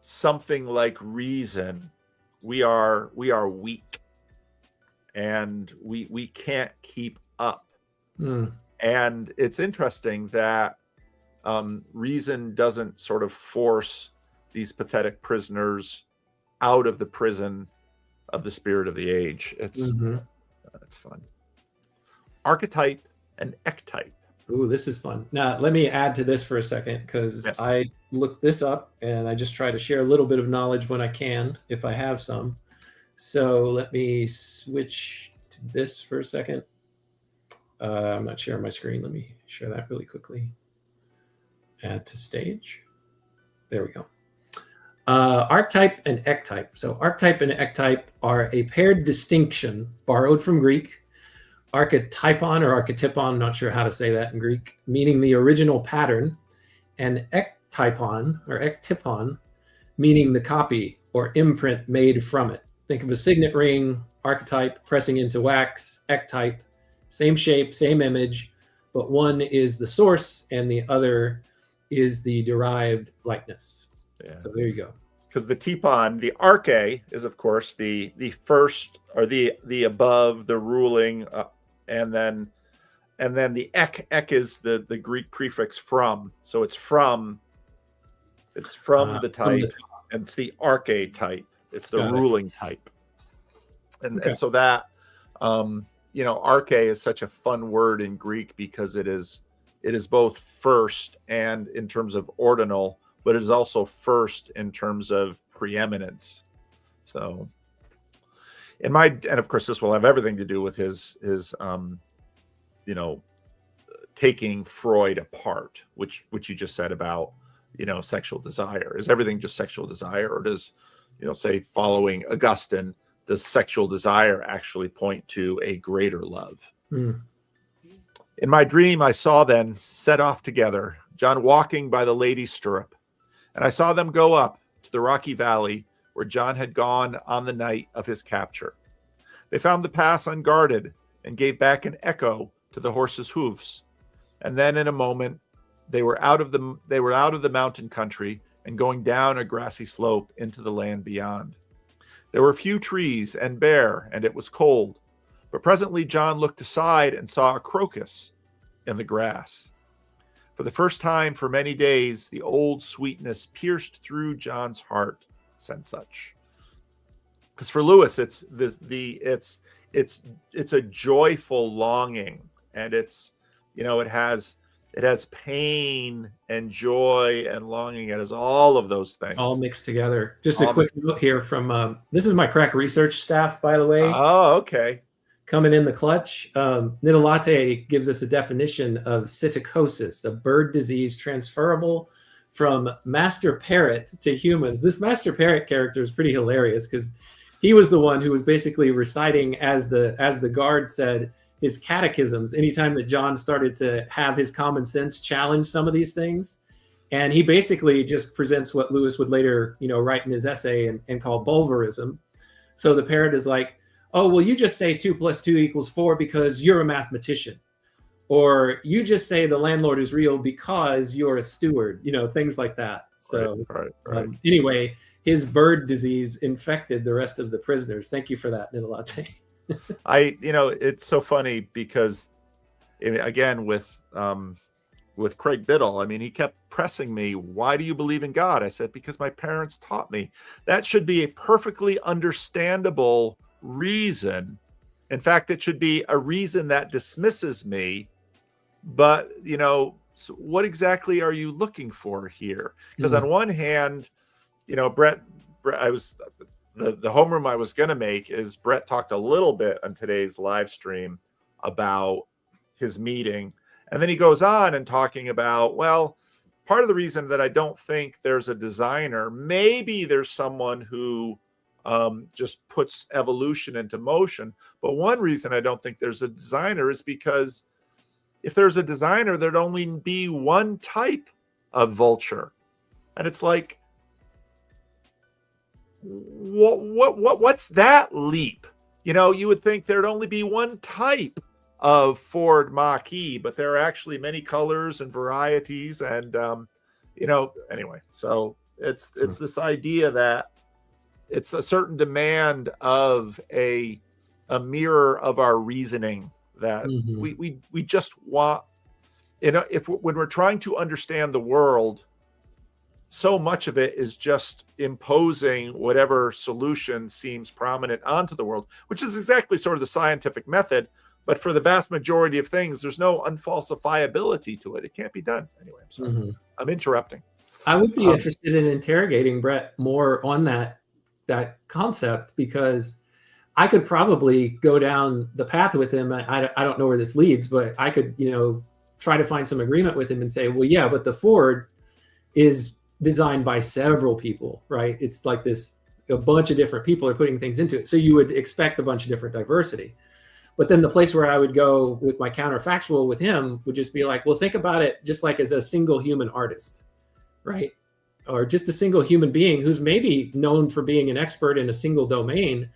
something like Reason, we are weak, and we can't keep up. And it's interesting that Reason doesn't sort of force these pathetic prisoners out of the prison of the spirit of the age. It's fun. Archetype and ectype. Ooh, this is fun. Now, let me add to this for a second, because I looked this up and I just try to share a little bit of knowledge when I can, if I have some. So let me switch to this for a second. I'm not sharing my screen. Let me share that really quickly. Add to stage. There we go. Archetype and ectype. So archetype and ectype are a paired distinction borrowed from Greek. Archetypon or archetypon, not sure how to say that in Greek, meaning the original pattern, and ectypon or ectypon, meaning the copy or imprint made from it. Think of a signet ring, archetype, pressing into wax, ectype, same shape, same image, but one is the source and the other is the derived likeness. Yeah. So there you go. Because the typon, the arche, is of course the first, or the above, the ruling, and then the ek is the Greek prefix from. So it's from the type, and it's the arche type. It's the ruling type. And so that arche is such a fun word in Greek because it is both first and in terms of ordinal, but it is also first in terms of preeminence. So and of course this will have everything to do with his taking Freud apart, which you just said about sexual desire. Is everything just sexual desire, or does say, following Augustine, does sexual desire actually point to a greater love? In my dream I saw them set off together, John walking by the lady's stirrup, and I saw them go up to the rocky valley where John had gone on the night of his capture. They found the pass unguarded and gave back an echo to the horses' hoofs. And then in a moment, they were out of the mountain country and going down a grassy slope into the land beyond. There were few trees and bare, and it was cold. But presently John looked aside and saw a crocus in the grass. For the first time for many days, the old sweetness pierced through John's heart, said such. Because for Lewis, it's a joyful longing, and it's, you know, it has pain and joy and longing. It has all of those things all mixed together. Just a quick note here from this is my crack research staff, by the way. Oh, okay. Coming in the clutch. Nidalate gives us a definition of psittacosis, a bird disease transferable from master parrot to humans. This master parrot character is pretty hilarious because he was the one who was basically reciting, as the guard said, his catechisms anytime that John started to have his common sense challenge some of these things. And he basically just presents what Lewis would later, you know, write in his essay and call bulverism. So the parrot is like, oh, well, you just say 2 + 2 = 4 because you're a mathematician. Or you just say the landlord is real because you're a steward, you know, things like that. So right. Anyway, his bird disease infected the rest of the prisoners. Thank you for that, Nidalate. It's so funny because, again, with Craig Biddle, I mean, he kept pressing me, why do you believe in God? I said, because my parents taught me. That should be a perfectly understandable reason. In fact, it should be a reason that dismisses me. But, you know, so what exactly are you looking for here? Because on one hand, you know, Brett, I was the homeroom I was going to make is Brett talked a little bit on today's live stream about his meeting. And then he goes on and talking about, well, part of the reason that I don't think there's a designer, maybe there's someone who just puts evolution into motion. But one reason I don't think there's a designer is because if there's a designer, there'd only be one type of vulture. And it's like, what's that leap? You know, you would think there'd only be one type of Ford Mach-E, but there are actually many colors and varieties. And, you know, anyway, so it's this idea that it's a certain demand of a mirror of our reasoning that we just want, you know, when we're trying to understand the world, so much of it is just imposing whatever solution seems prominent onto the world, which is exactly sort of the scientific method. But for the vast majority of things, there's no unfalsifiability to it. It can't be done. Anyway, I'm sorry. I'm interrupting. I would be interested in interrogating Brett more on that concept, because I could probably go down the path with him. I don't know where this leads, but I could, you know, try to find some agreement with him and say, well, yeah, but the Ford is designed by several people, right? It's like a bunch of different people are putting things into it. So you would expect a bunch of different diversity. But then the place where I would go with my counterfactual with him would just be like, well, think about it just like as a single human artist, right? Or just a single human being who's maybe known for being an expert in a single domain.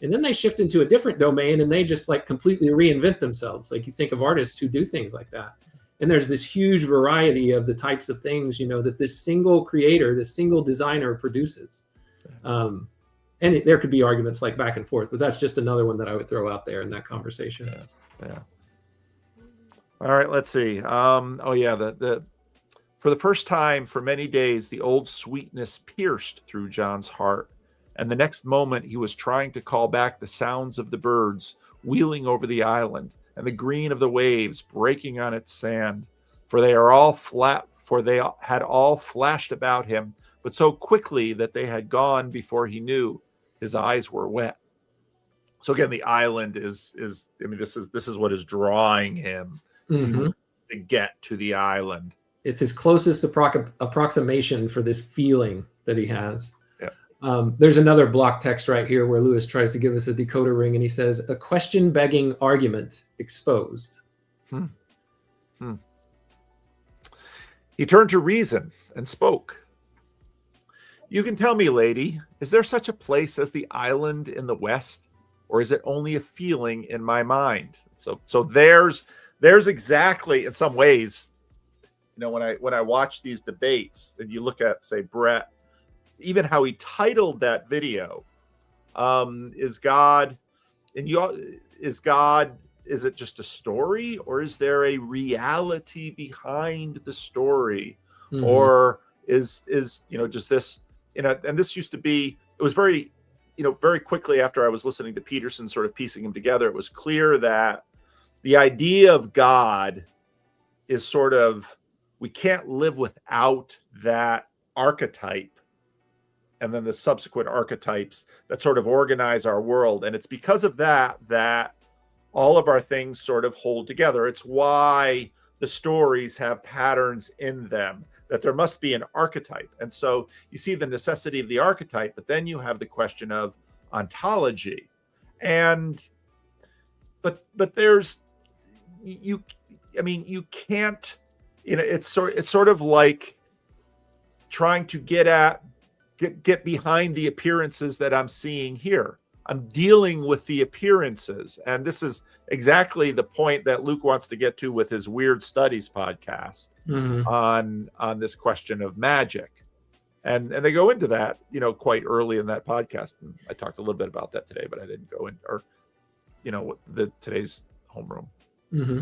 And then they shift into a different domain and they just like completely reinvent themselves. Like you think of artists who do things like that. And there's this huge variety of the types of things, you know, that this single creator, this single designer produces. And there could be arguments like back and forth, but that's just another one that I would throw out there in that conversation. Yeah. All right, let's see. For the first time for many days, the old sweetness pierced through John's heart. And the next moment he was trying to call back the sounds of the birds wheeling over the island and the green of the waves breaking on its sand. For they had all flashed about him, but so quickly that they had gone before he knew. His eyes were wet. So again, the island is this is what is drawing him to get to the island. It's his closest approximation for this feeling that he has. Yeah. There's another block text right here where Lewis tries to give us a decoder ring, and he says, a question-begging argument exposed. He turned to reason and spoke. You can tell me, lady, is there such a place as the island in the West, or is it only a feeling in my mind? So there's exactly, in some ways, you know, when I watch these debates and you look at, say, Brett, even how he titled that video, is God is it just a story, or is there a reality behind the story? Mhm. Or is just this, and this used to be, it was very, very quickly after I was listening to Peterson sort of piecing them together, it was clear that the idea of God is sort of, we can't live without that archetype and then the subsequent archetypes that sort of organize our world. And it's because of that all of our things sort of hold together. It's why the stories have patterns in them, that there must be an archetype. And so you see the necessity of the archetype, but then you have the question of ontology. And but there's, you can't, it's sort of like trying to get behind the appearances that I'm seeing here. I'm dealing with the appearances. And this is exactly the point that Luke wants to get to with his Weird Studies podcast on this question of magic. And they go into that, quite early in that podcast. And I talked a little bit about that today, but I didn't go in, or, today's homeroom. Mm-hmm.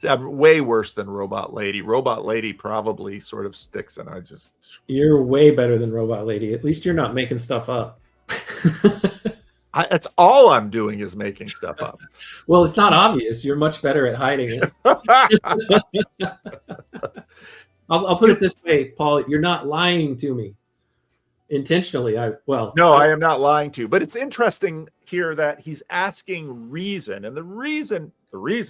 I'm way worse than Robot Lady. Robot Lady probably sort of sticks, and You're way better than Robot Lady. At least you're not making stuff up. That's all I'm doing is making stuff up. Well, it's not obvious. You're much better at hiding it. I'll put it this way, Paul. You're not lying to me intentionally. No, I am not lying to you. But it's interesting here that he's asking reason, and the reason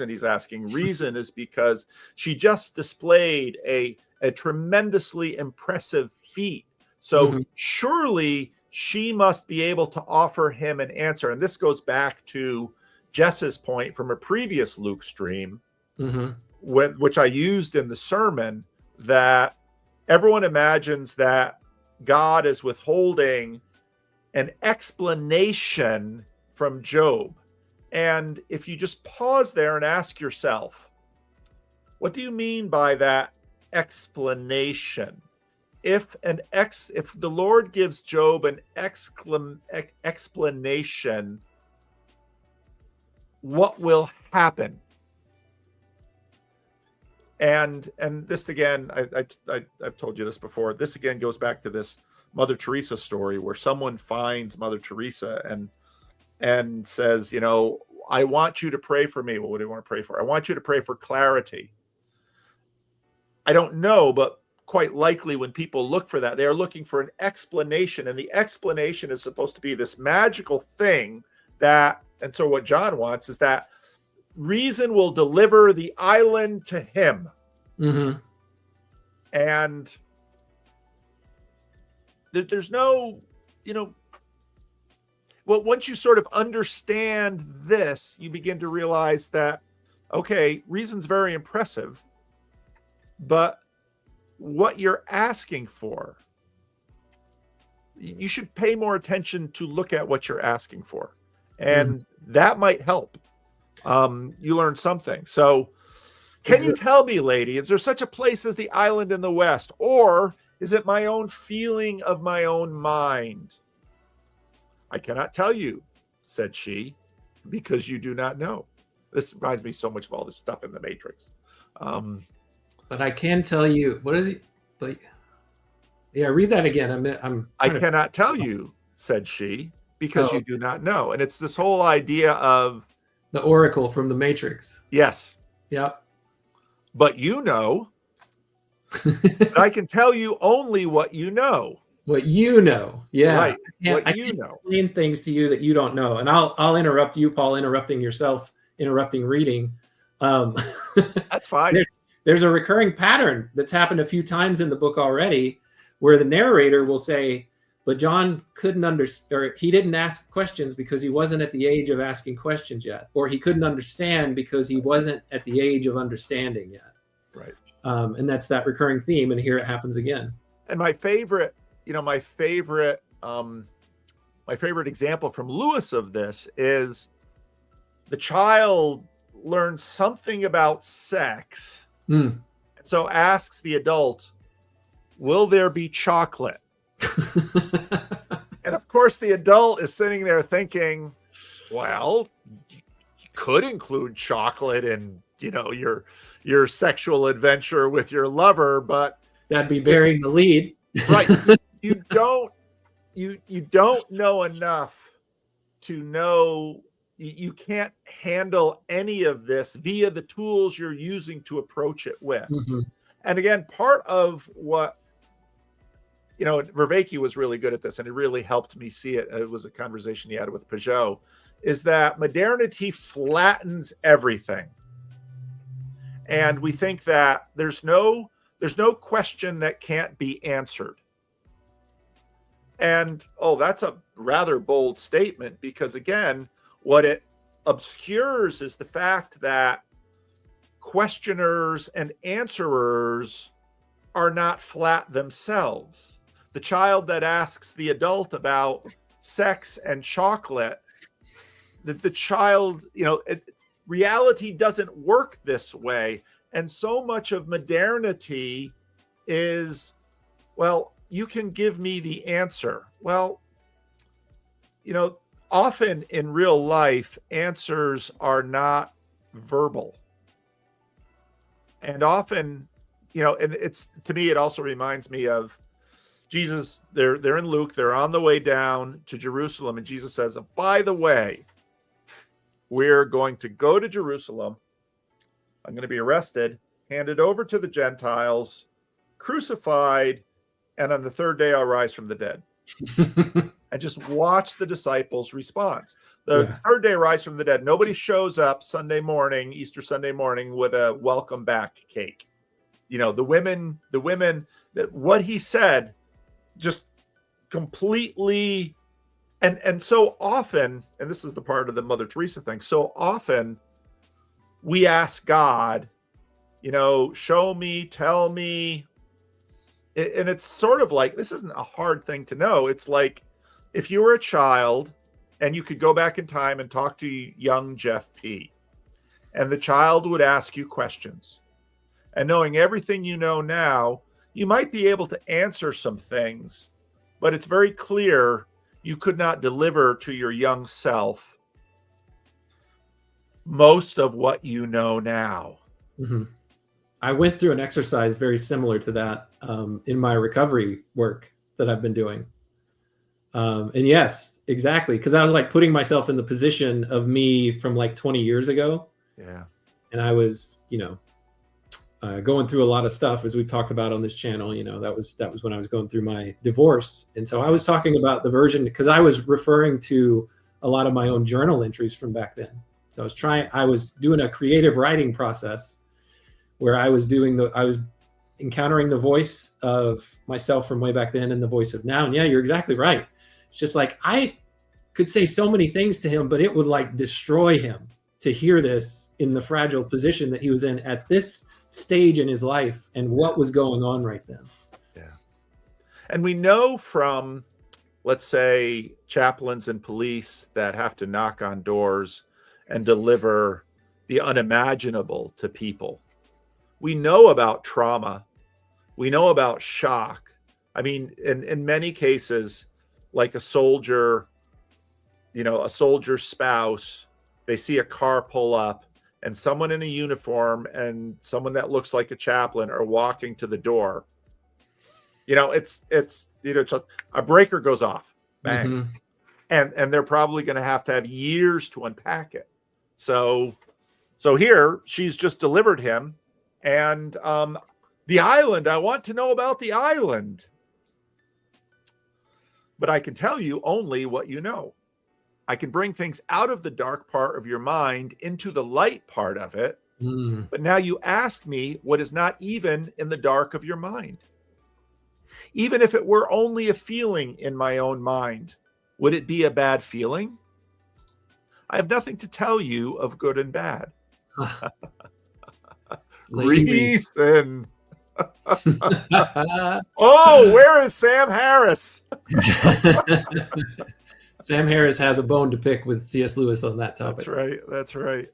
he's asking reason is because she just displayed a tremendously impressive feat. So surely she must be able to offer him an answer. And this goes back to Jess's point from a previous Luke stream, which I used in the sermon, that everyone imagines that God is withholding an explanation from Job. And if you just pause there and ask yourself, what do you mean by that explanation? If the Lord gives Job an explanation, what will happen? And this again, I've told you this before. This again goes back to this Mother Teresa story where someone finds Mother Teresa and says, I want you to pray for me. Well, what do you want to pray for? I want you to pray for clarity. I don't know, but quite likely when people look for that, they are looking for an explanation, and the explanation is supposed to be this magical thing and so what John wants is that reason will deliver the island to him. And there's no, well, once you sort of understand this, you begin to realize that, okay, reason's very impressive, but what you're asking for, you should pay more attention to look at what you're asking for. And that might help. You learn something. So can you tell me, lady, is there such a place as the island in the West? Or is it my own feeling of my own mind? I cannot tell you, said she, because you do not know. This reminds me so much of all this stuff in the Matrix. But I can tell you, what is it? But yeah, read that again. I cannot tell you, said she, because you do not know. And it's this whole idea of the oracle from the Matrix. Yes. Yep. But but I can tell you only what you know. What you know. Yeah. Right. I can't explain things to you that you don't know. And I'll interrupt you, Paul, interrupting yourself, interrupting reading. That's fine. There's a recurring pattern that's happened a few times in the book already where the narrator will say, but John couldn't understand, or he didn't ask questions because he wasn't at the age of asking questions yet, or he couldn't understand because he wasn't at the age of understanding yet. Right. And that's that recurring theme. And here it happens again. And my favorite example from Lewis of this is the child learns something about sex. And so asks the adult, will there be chocolate? And of course, the adult is sitting there thinking, well, you could include chocolate and, you know, your sexual adventure with your lover, but that'd be burying the lead. Right. You don't know enough to know you can't handle any of this via the tools you're using to approach it with. Mm-hmm. And again, part of what, you know, Vervaeke was really good at this, and it really helped me see it. It was a conversation he had with Peugeot, is that modernity flattens everything. And we think that there's no question that can't be answered. And, that's a rather bold statement, because again, what it obscures is the fact that questioners and answerers are not flat themselves. The child that asks the adult about sex and chocolate, the child, you know, reality doesn't work this way. And so much of modernity is, well, you can give me the answer. Well, you know, often in real life, answers are not verbal. And often, you know, and it's, to me, it also reminds me of Jesus. They're in Luke, they're on the way down to Jerusalem, and Jesus says, by the way, we're going to go to Jerusalem. I'm going to be arrested, handed over to the Gentiles, crucified, and on the third day I'll rise from the dead. And just watch the disciples' response. The third day rise from the dead. Nobody shows up Sunday morning, Easter Sunday morning, with a welcome back cake. You know, the women, what he said just completely, and so often, and this is the part of the Mother Teresa thing, so often we ask God, you know, show me, tell me. And it's sort of like, this isn't a hard thing to know. It's like if you were a child and you could go back in time and talk to young Jeff P. and the child would ask you questions. And knowing everything you know now, you might be able to answer some things, but it's very clear you could not deliver to your young self most of what you know now. Mm-hmm. I went through an exercise very similar to that in my recovery work that I've been doing. And yes, exactly. Because I was like putting myself in the position of me from like 20 years ago. Yeah. And I was, you know, going through a lot of stuff, as we've talked about on this channel. You know, that was when I was going through my divorce. And so I was talking about the version, because I was referring to a lot of my own journal entries from back then. So I was doing a creative writing process where I was encountering the voice of myself from way back then and the voice of now. And yeah, you're exactly right. It's just like, I could say so many things to him, but it would like destroy him to hear this in the fragile position that he was in at this stage in his life and what was going on right then. Yeah. And we know from, let's say, chaplains and police that have to knock on doors and deliver the unimaginable to people. We know about trauma. We know about shock. I mean, in many cases, like a soldier, you know, a soldier's spouse, they see a car pull up and someone in a uniform and someone that looks like a chaplain are walking to the door. You know, it's you know, just a breaker goes off, bang. Mm-hmm. And they're probably going to have years to unpack it. So here she's just delivered him, and the island, I want to know about the island. But I can tell you only what you know. I can bring things out of the dark part of your mind into the light part of it. Mm. But now you ask me what is not even in the dark of your mind. Even if it were only a feeling in my own mind, would it be a bad feeling? I have nothing to tell you of good and bad. Reason. Oh, where is Sam Harris? Sam Harris has a bone to pick with C.S. Lewis on that topic. That's right.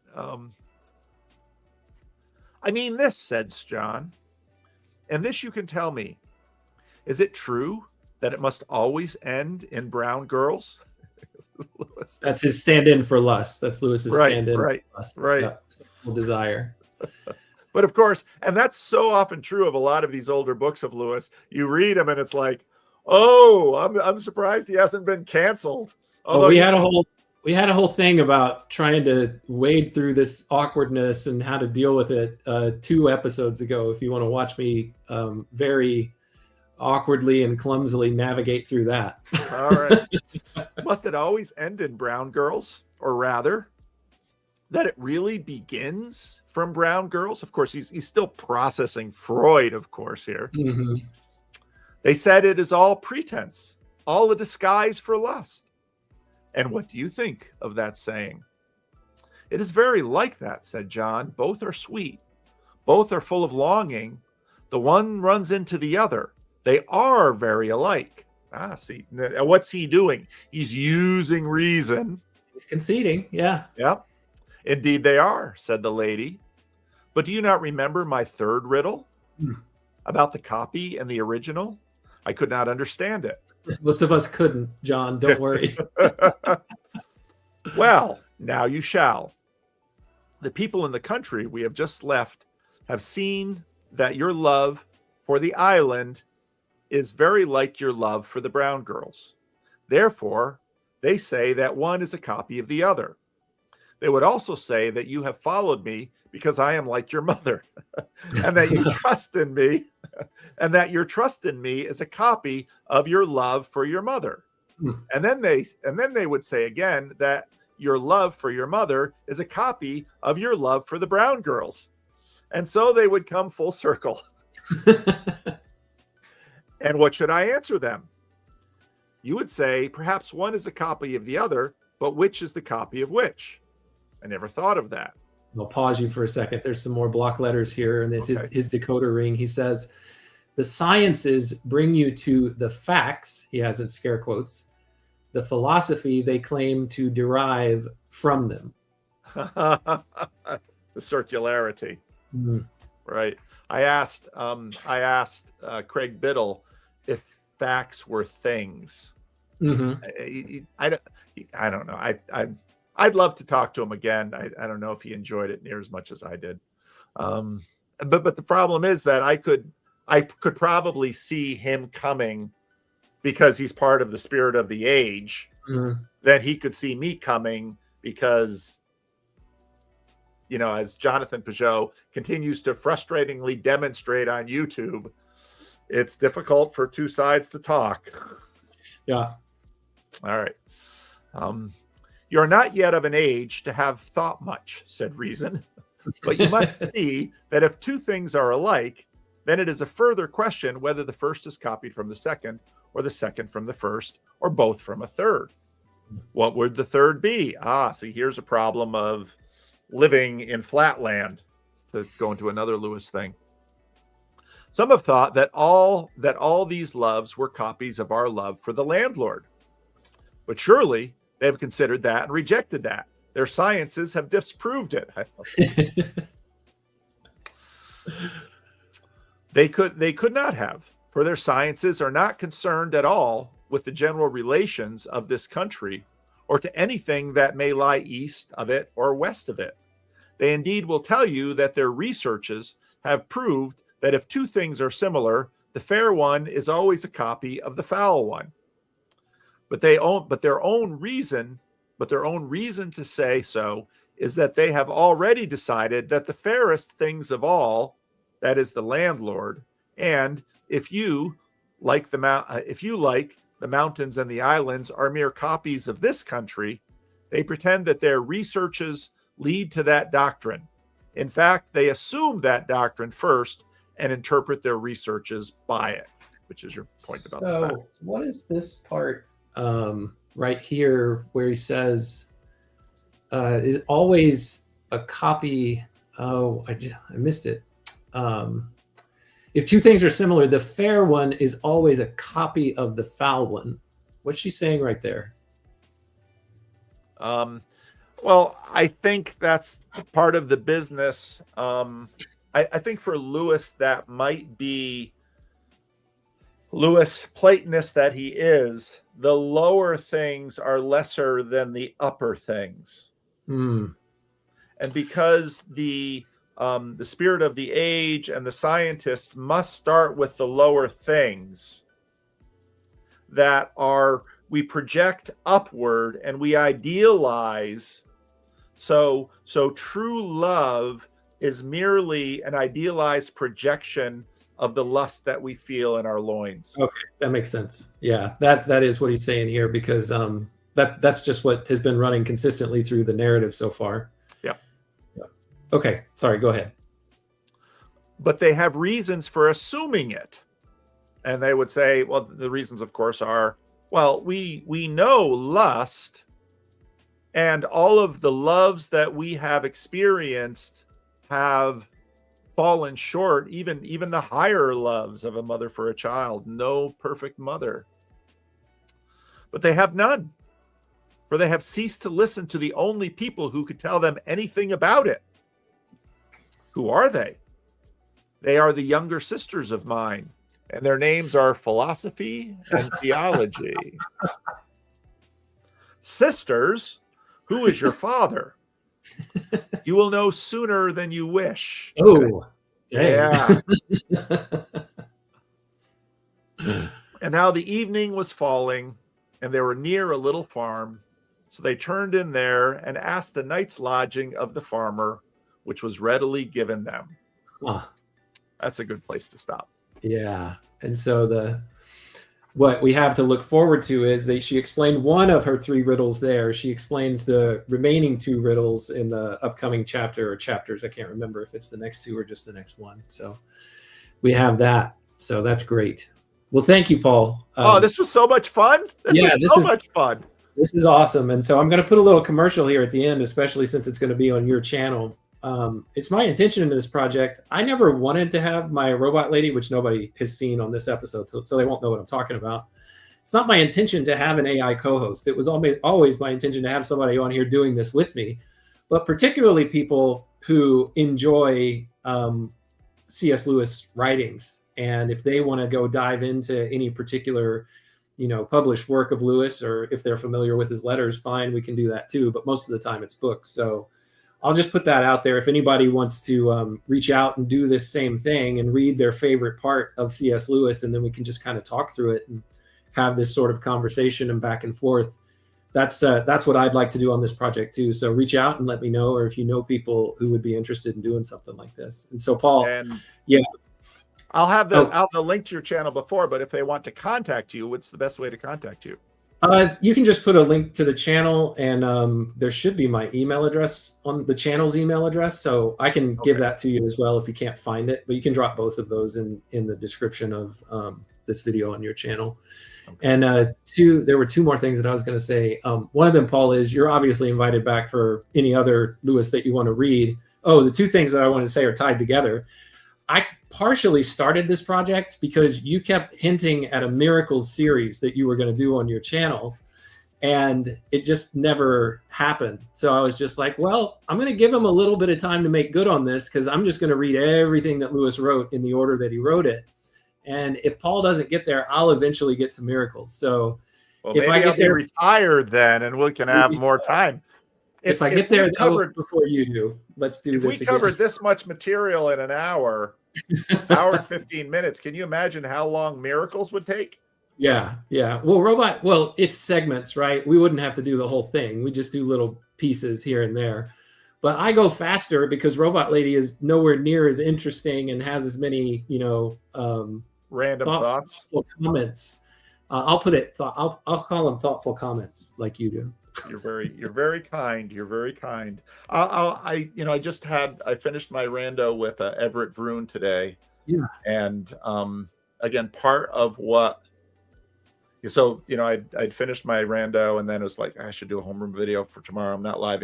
I mean, this, said John, and this you can tell me. Is it true that it must always end in brown girls? That's his stand-in for lust. That's Lewis's Right, stand-in right, for lust. right. Yeah, sexual desire. But of course, and that's so often true of a lot of these older books of Lewis. You read them and it's like, oh, I'm surprised he hasn't been canceled. Well, we had a whole thing about trying to wade through this awkwardness and how to deal with it 2 episodes ago. If you want to watch me very awkwardly and clumsily navigate through that. All right. Must it always end in brown girls? Or rather, that it really begins from brown girls? Of course, he's still processing Freud, of course, here. Mm-hmm. They said it is all pretense, all a disguise for lust. And what do you think of that saying? It is very like that, said John. Both are sweet. Both are full of longing. The one runs into the other. They are very alike. See, what's he doing? He's using reason. He's conceding, yeah. Yep. Indeed they are, said the lady. But do you not remember my third riddle about the copy and the original? I could not understand it. Most of us couldn't, John. Don't worry. Well, now you shall. The people in the country we have just left have seen that your love for the island is very like your love for the brown girls. Therefore, they say that one is a copy of the other. They would also say that you have followed me because I am like your mother, and that you trust in me, and that your trust in me is a copy of your love for your mother. And then they would say again that your love for your mother is a copy of your love for the brown girls. And so they would come full circle. And what should I answer them? You would say, perhaps one is a copy of the other, but which is the copy of which? I never thought of that. I'll pause you for a second. There's some more block letters here, and it's his decoder ring. He says, the sciences bring you to the facts, he has in scare quotes, the philosophy they claim to derive from them. The circularity. Right. I asked Craig Biddle if facts were things. I don't know. I'd love to talk to him again. I don't know if he enjoyed it near as much as I did. But the problem is that I could probably see him coming because he's part of the spirit of the age. Then he could see me coming because, you know, as Jonathan Peugeot continues to frustratingly demonstrate on YouTube, it's difficult for two sides to talk. Yeah. All right. You're not yet of an age to have thought much, said Reason, but you must see that if two things are alike, then it is a further question whether the first is copied from the second, or the second from the first, or both from a third. What would the third be? See, here's a problem of living in flatland, to go into another Lewis thing. Some have thought that all these loves were copies of our love for the landlord. But surely they have considered that and rejected that. Their sciences have disproved it. They could not have, for their sciences are not concerned at all with the general relations of this country, or to anything that may lie east of it or west of it. They indeed will tell you that their researches have proved that if two things are similar, the fair one is always a copy of the foul one. But their own reason to say so is that they have already decided that the fairest things of all, that is the landlord, and if you like the mountains and the islands are mere copies of this country, they pretend that their researches lead to that doctrine. In fact, they assume that doctrine first and interpret their researches by it, which is your point about the fact. What is this part right here where he says is always a copy? I missed it. If two things are similar, the fair one is always a copy of the foul one. What's she saying right there? Well, I think that's part of the business. I think for Lewis, that might be Lewis, Platonist that he is, the lower things are lesser than the upper things. Mm. And because the spirit of the age and the scientists must start with the lower things that are, we project upward and we idealize. So true love is merely an idealized projection of the lust that we feel in our loins. Okay, that makes sense. Yeah, that is what he's saying here, because that's just what has been running consistently through the narrative so far. Yeah. Okay, sorry, go ahead. But they have reasons for assuming it. And they would say, well, the reasons, of course, are, well, we know lust, and all of the loves that we have experienced have fallen short, even the higher loves of a mother for a child. No perfect mother. But they have none, for they have ceased to listen to the only people who could tell them anything about it. Who are they? They are the younger sisters of mine, and their names are philosophy and theology. Sisters, who is your father? You will know sooner than you wish. Oh, yeah. And now the evening was falling, and they were near a little farm. So they turned in there and asked a night's lodging of the farmer, which was readily given them. Huh. That's a good place to stop. Yeah. And so what we have to look forward to is she explained one of her 3 riddles there. She explains the remaining 2 riddles in the upcoming chapter or chapters. I can't remember if it's the next 2 or just the next one. So we have that. So that's great. Well, thank you, Paul. This was so much fun. This is so much fun. This is awesome. And so I'm going to put a little commercial here at the end, especially since it's going to be on your channel. It's my intention in this project. I never wanted to have my robot lady, which nobody has seen on this episode, so they won't know what I'm talking about. It's not my intention to have an AI co-host. It was always my intention to have somebody on here doing this with me, but particularly people who enjoy C.S. Lewis writings. And if they want to go dive into any particular, published work of Lewis, or if they're familiar with his letters, fine, we can do that too. But most of the time it's books. So I'll just put that out there. If anybody wants to reach out and do this same thing and read their favorite part of C.S. Lewis, and then we can just kind of talk through it and have this sort of conversation and back and forth. That's what I'd like to do on this project too. So reach out and let me know, or if you know people who would be interested in doing something like this. And so Paul, I'll have the link to your channel before, but if they want to contact you, what's the best way to contact you? You can just put a link to the channel, and there should be my email address on the channel's email address. So I can give that to you as well if you can't find it, but you can drop both of those in the description of this video on your channel. Okay. And there were 2 more things that I was going to say. One of them, Paul, is you're obviously invited back for any other Lewis that you want to read. Oh, the 2 things that I want to say are tied together. I partially started this project because you kept hinting at a miracles series that you were going to do on your channel, and it just never happened. So I was just like, well, I'm going to give him a little bit of time to make good on this, because I'm just going to read everything that Lewis wrote in the order that he wrote it. And if Paul doesn't get there, I'll eventually get to miracles. So if I get there, retired then, and we can have more time. If I get there before you do, let's do this. If we covered this much material in an hour, hour and 15 minutes, can you imagine how long miracles would take? Yeah. Well, it's segments, right? We wouldn't have to do the whole thing. We just do little pieces here and there. But I go faster because Robot Lady is nowhere near as interesting and has as many, random thoughtful comments. I'll put it. I'll call them thoughtful comments, like you do. You're very kind. You're very kind. I finished my rando with Everett Vroon today. Yeah. And again, part of what. So I'd finished my rando, and then it was like, I should do a homeroom video for tomorrow. I'm not live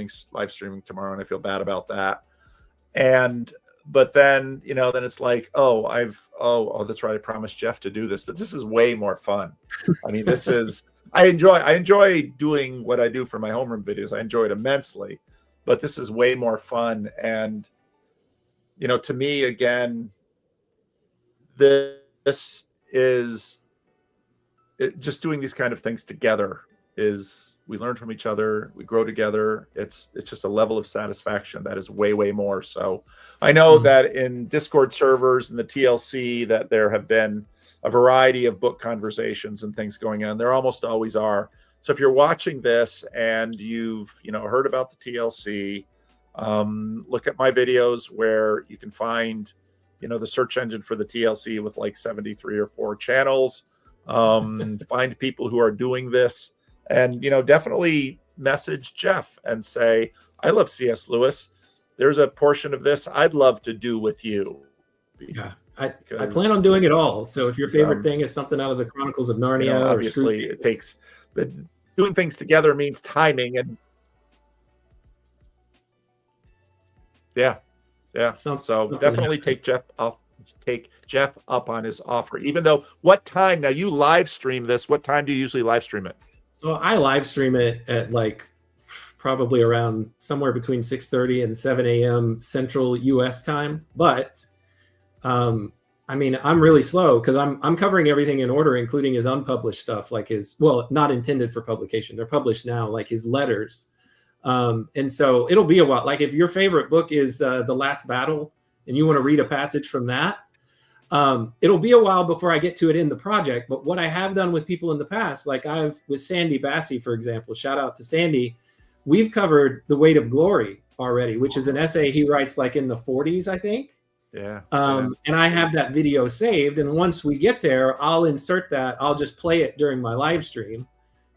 streaming tomorrow, and I feel bad about that. But then then it's like, that's right, I promised Jeff to do this, but this is way more fun. I mean, this is. I enjoy doing what I do for my homeroom videos. I enjoy it immensely, but this is way more fun. And, to me, again, this is just doing these kind of things together is, we learn from each other, we grow together. It's just a level of satisfaction that is way, way more. So I know that in Discord servers and the TLC that there have been a variety of book conversations and things going on. There almost always are. So if you're watching this and you've, heard about the TLC, look at my videos where you can find, the search engine for the TLC with like 73 or 4 channels. Find people who are doing this, and definitely message Jeff and say, I love C.S. Lewis. There's a portion of this I'd love to do with you. Yeah, I plan on doing it all. So if your favorite thing is something out of the Chronicles of Narnia, obviously it takes doing things together means timing, and yeah. So definitely take Jeff up on his offer. Even though, what time now you live stream this? What time do you usually live stream it? So I live stream it at like probably around somewhere between 6:30 and 7 a.m. Central U.S. time. But I'm really slow because I'm covering everything in order, including his unpublished stuff, like not intended for publication. They're published now, like his letters. And so it'll be a while. Like if your favorite book is The Last Battle and you want to read a passage from that, it'll be a while before I get to it in the project. But what I have done with people in the past, like with Sandy Bassey, for example, shout out to Sandy, we've covered The Weight of Glory already, which is an essay he writes like in the 40s, I think. Yeah. And I have that video saved. And once we get there, I'll insert that. I'll just play it during my live stream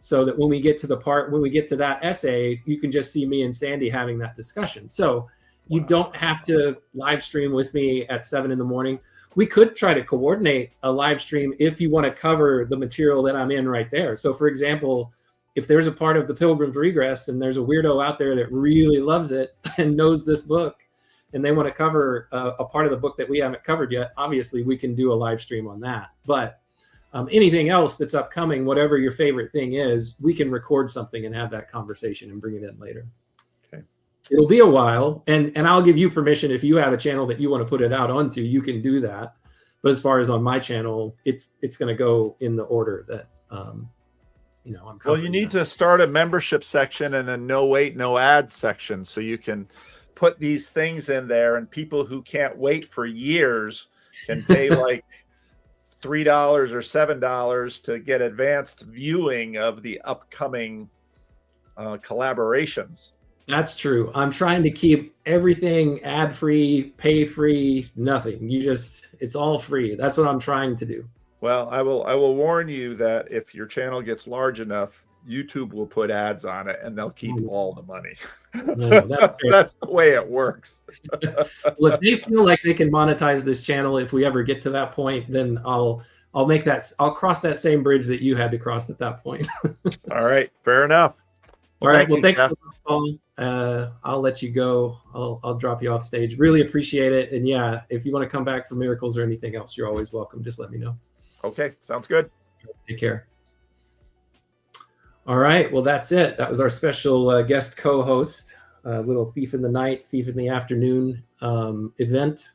so that when we get to that essay, you can just see me and Sandy having that discussion. So you don't have to live stream with me at 7 a.m. We could try to coordinate a live stream if you want to cover the material that I'm in right there. So for example, if there's a part of the Pilgrim's Regress and there's a weirdo out there that really loves it and knows this book, and they want to cover a part of the book that we haven't covered yet, obviously we can do a live stream on that. But anything else that's upcoming, whatever your favorite thing is, we can record something and have that conversation and bring it in later. Okay. It'll be a while, and I'll give you permission if you have a channel that you want to put it out onto, you can do that. But as far as on my channel, it's going to go in the order that I'm covering. Well, you need to start a membership section and a no wait, no ads section so you can put these things in there, and people who can't wait for years can pay like $3 or $7 to get advanced viewing of the upcoming collaborations. That's true. I'm trying to keep everything ad-free, pay-free, nothing. It's all free. That's what I'm trying to do. Well, I will warn you that if your channel gets large enough, YouTube will put ads on it and they'll keep all the money. No, that's the way it works. Well, if they feel like they can monetize this channel, if we ever get to that point, then I'll cross that same bridge that you had to cross at that point. All right, fair enough. All right. Well, thanks, Paul. I'll let you go. I'll drop you off stage. Really appreciate it. And yeah, if you want to come back for miracles or anything else, you're always welcome. Just let me know. Okay, sounds good. Take care. All right. Well, that's it. That was our special guest co-host, little Thief in the Night, Thief in the Afternoon event.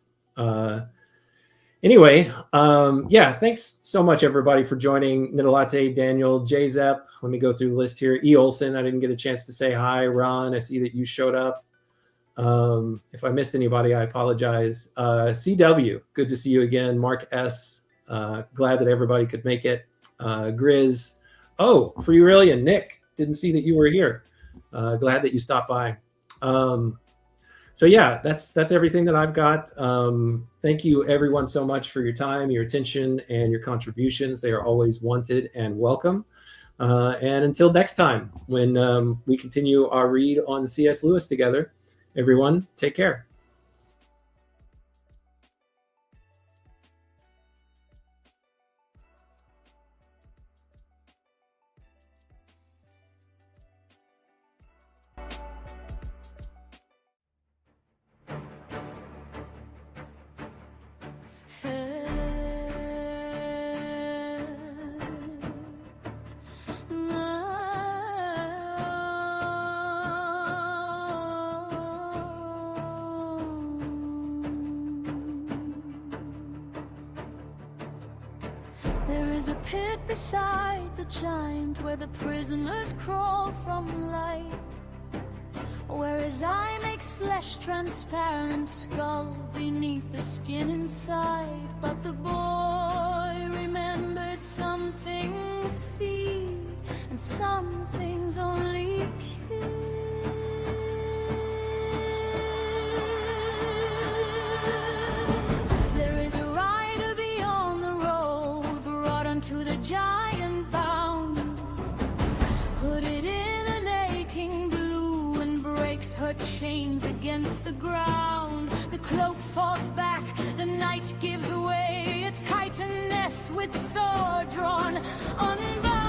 Anyway, yeah, thanks so much, everybody, for joining. Nidalate, Daniel, J-Zep. Let me go through the list here. E. Olson, I didn't get a chance to say hi. Ron, I see that you showed up. If I missed anybody, I apologize. CW, good to see you again. Mark S., glad that everybody could make it. Grizz. Oh, Free Aurelian, Nick, didn't see that you were here. Glad that you stopped by. So yeah, that's everything that I've got. Thank you everyone so much for your time, your attention, and your contributions. They are always wanted and welcome. And until next time, when we continue our read on C.S. Lewis together, everyone, take care. a pit beside the giant where the prisoners crawl from light, where his eye makes flesh transparent, skull beneath the skin inside. But the boy remembered some things feed and some things only kill. There is a rider beyond the road, brought unto the giant bound, hooded in an aching blue, and breaks her chains against the ground. The cloak falls back, the night gives way, a titaness with sword drawn, unbound.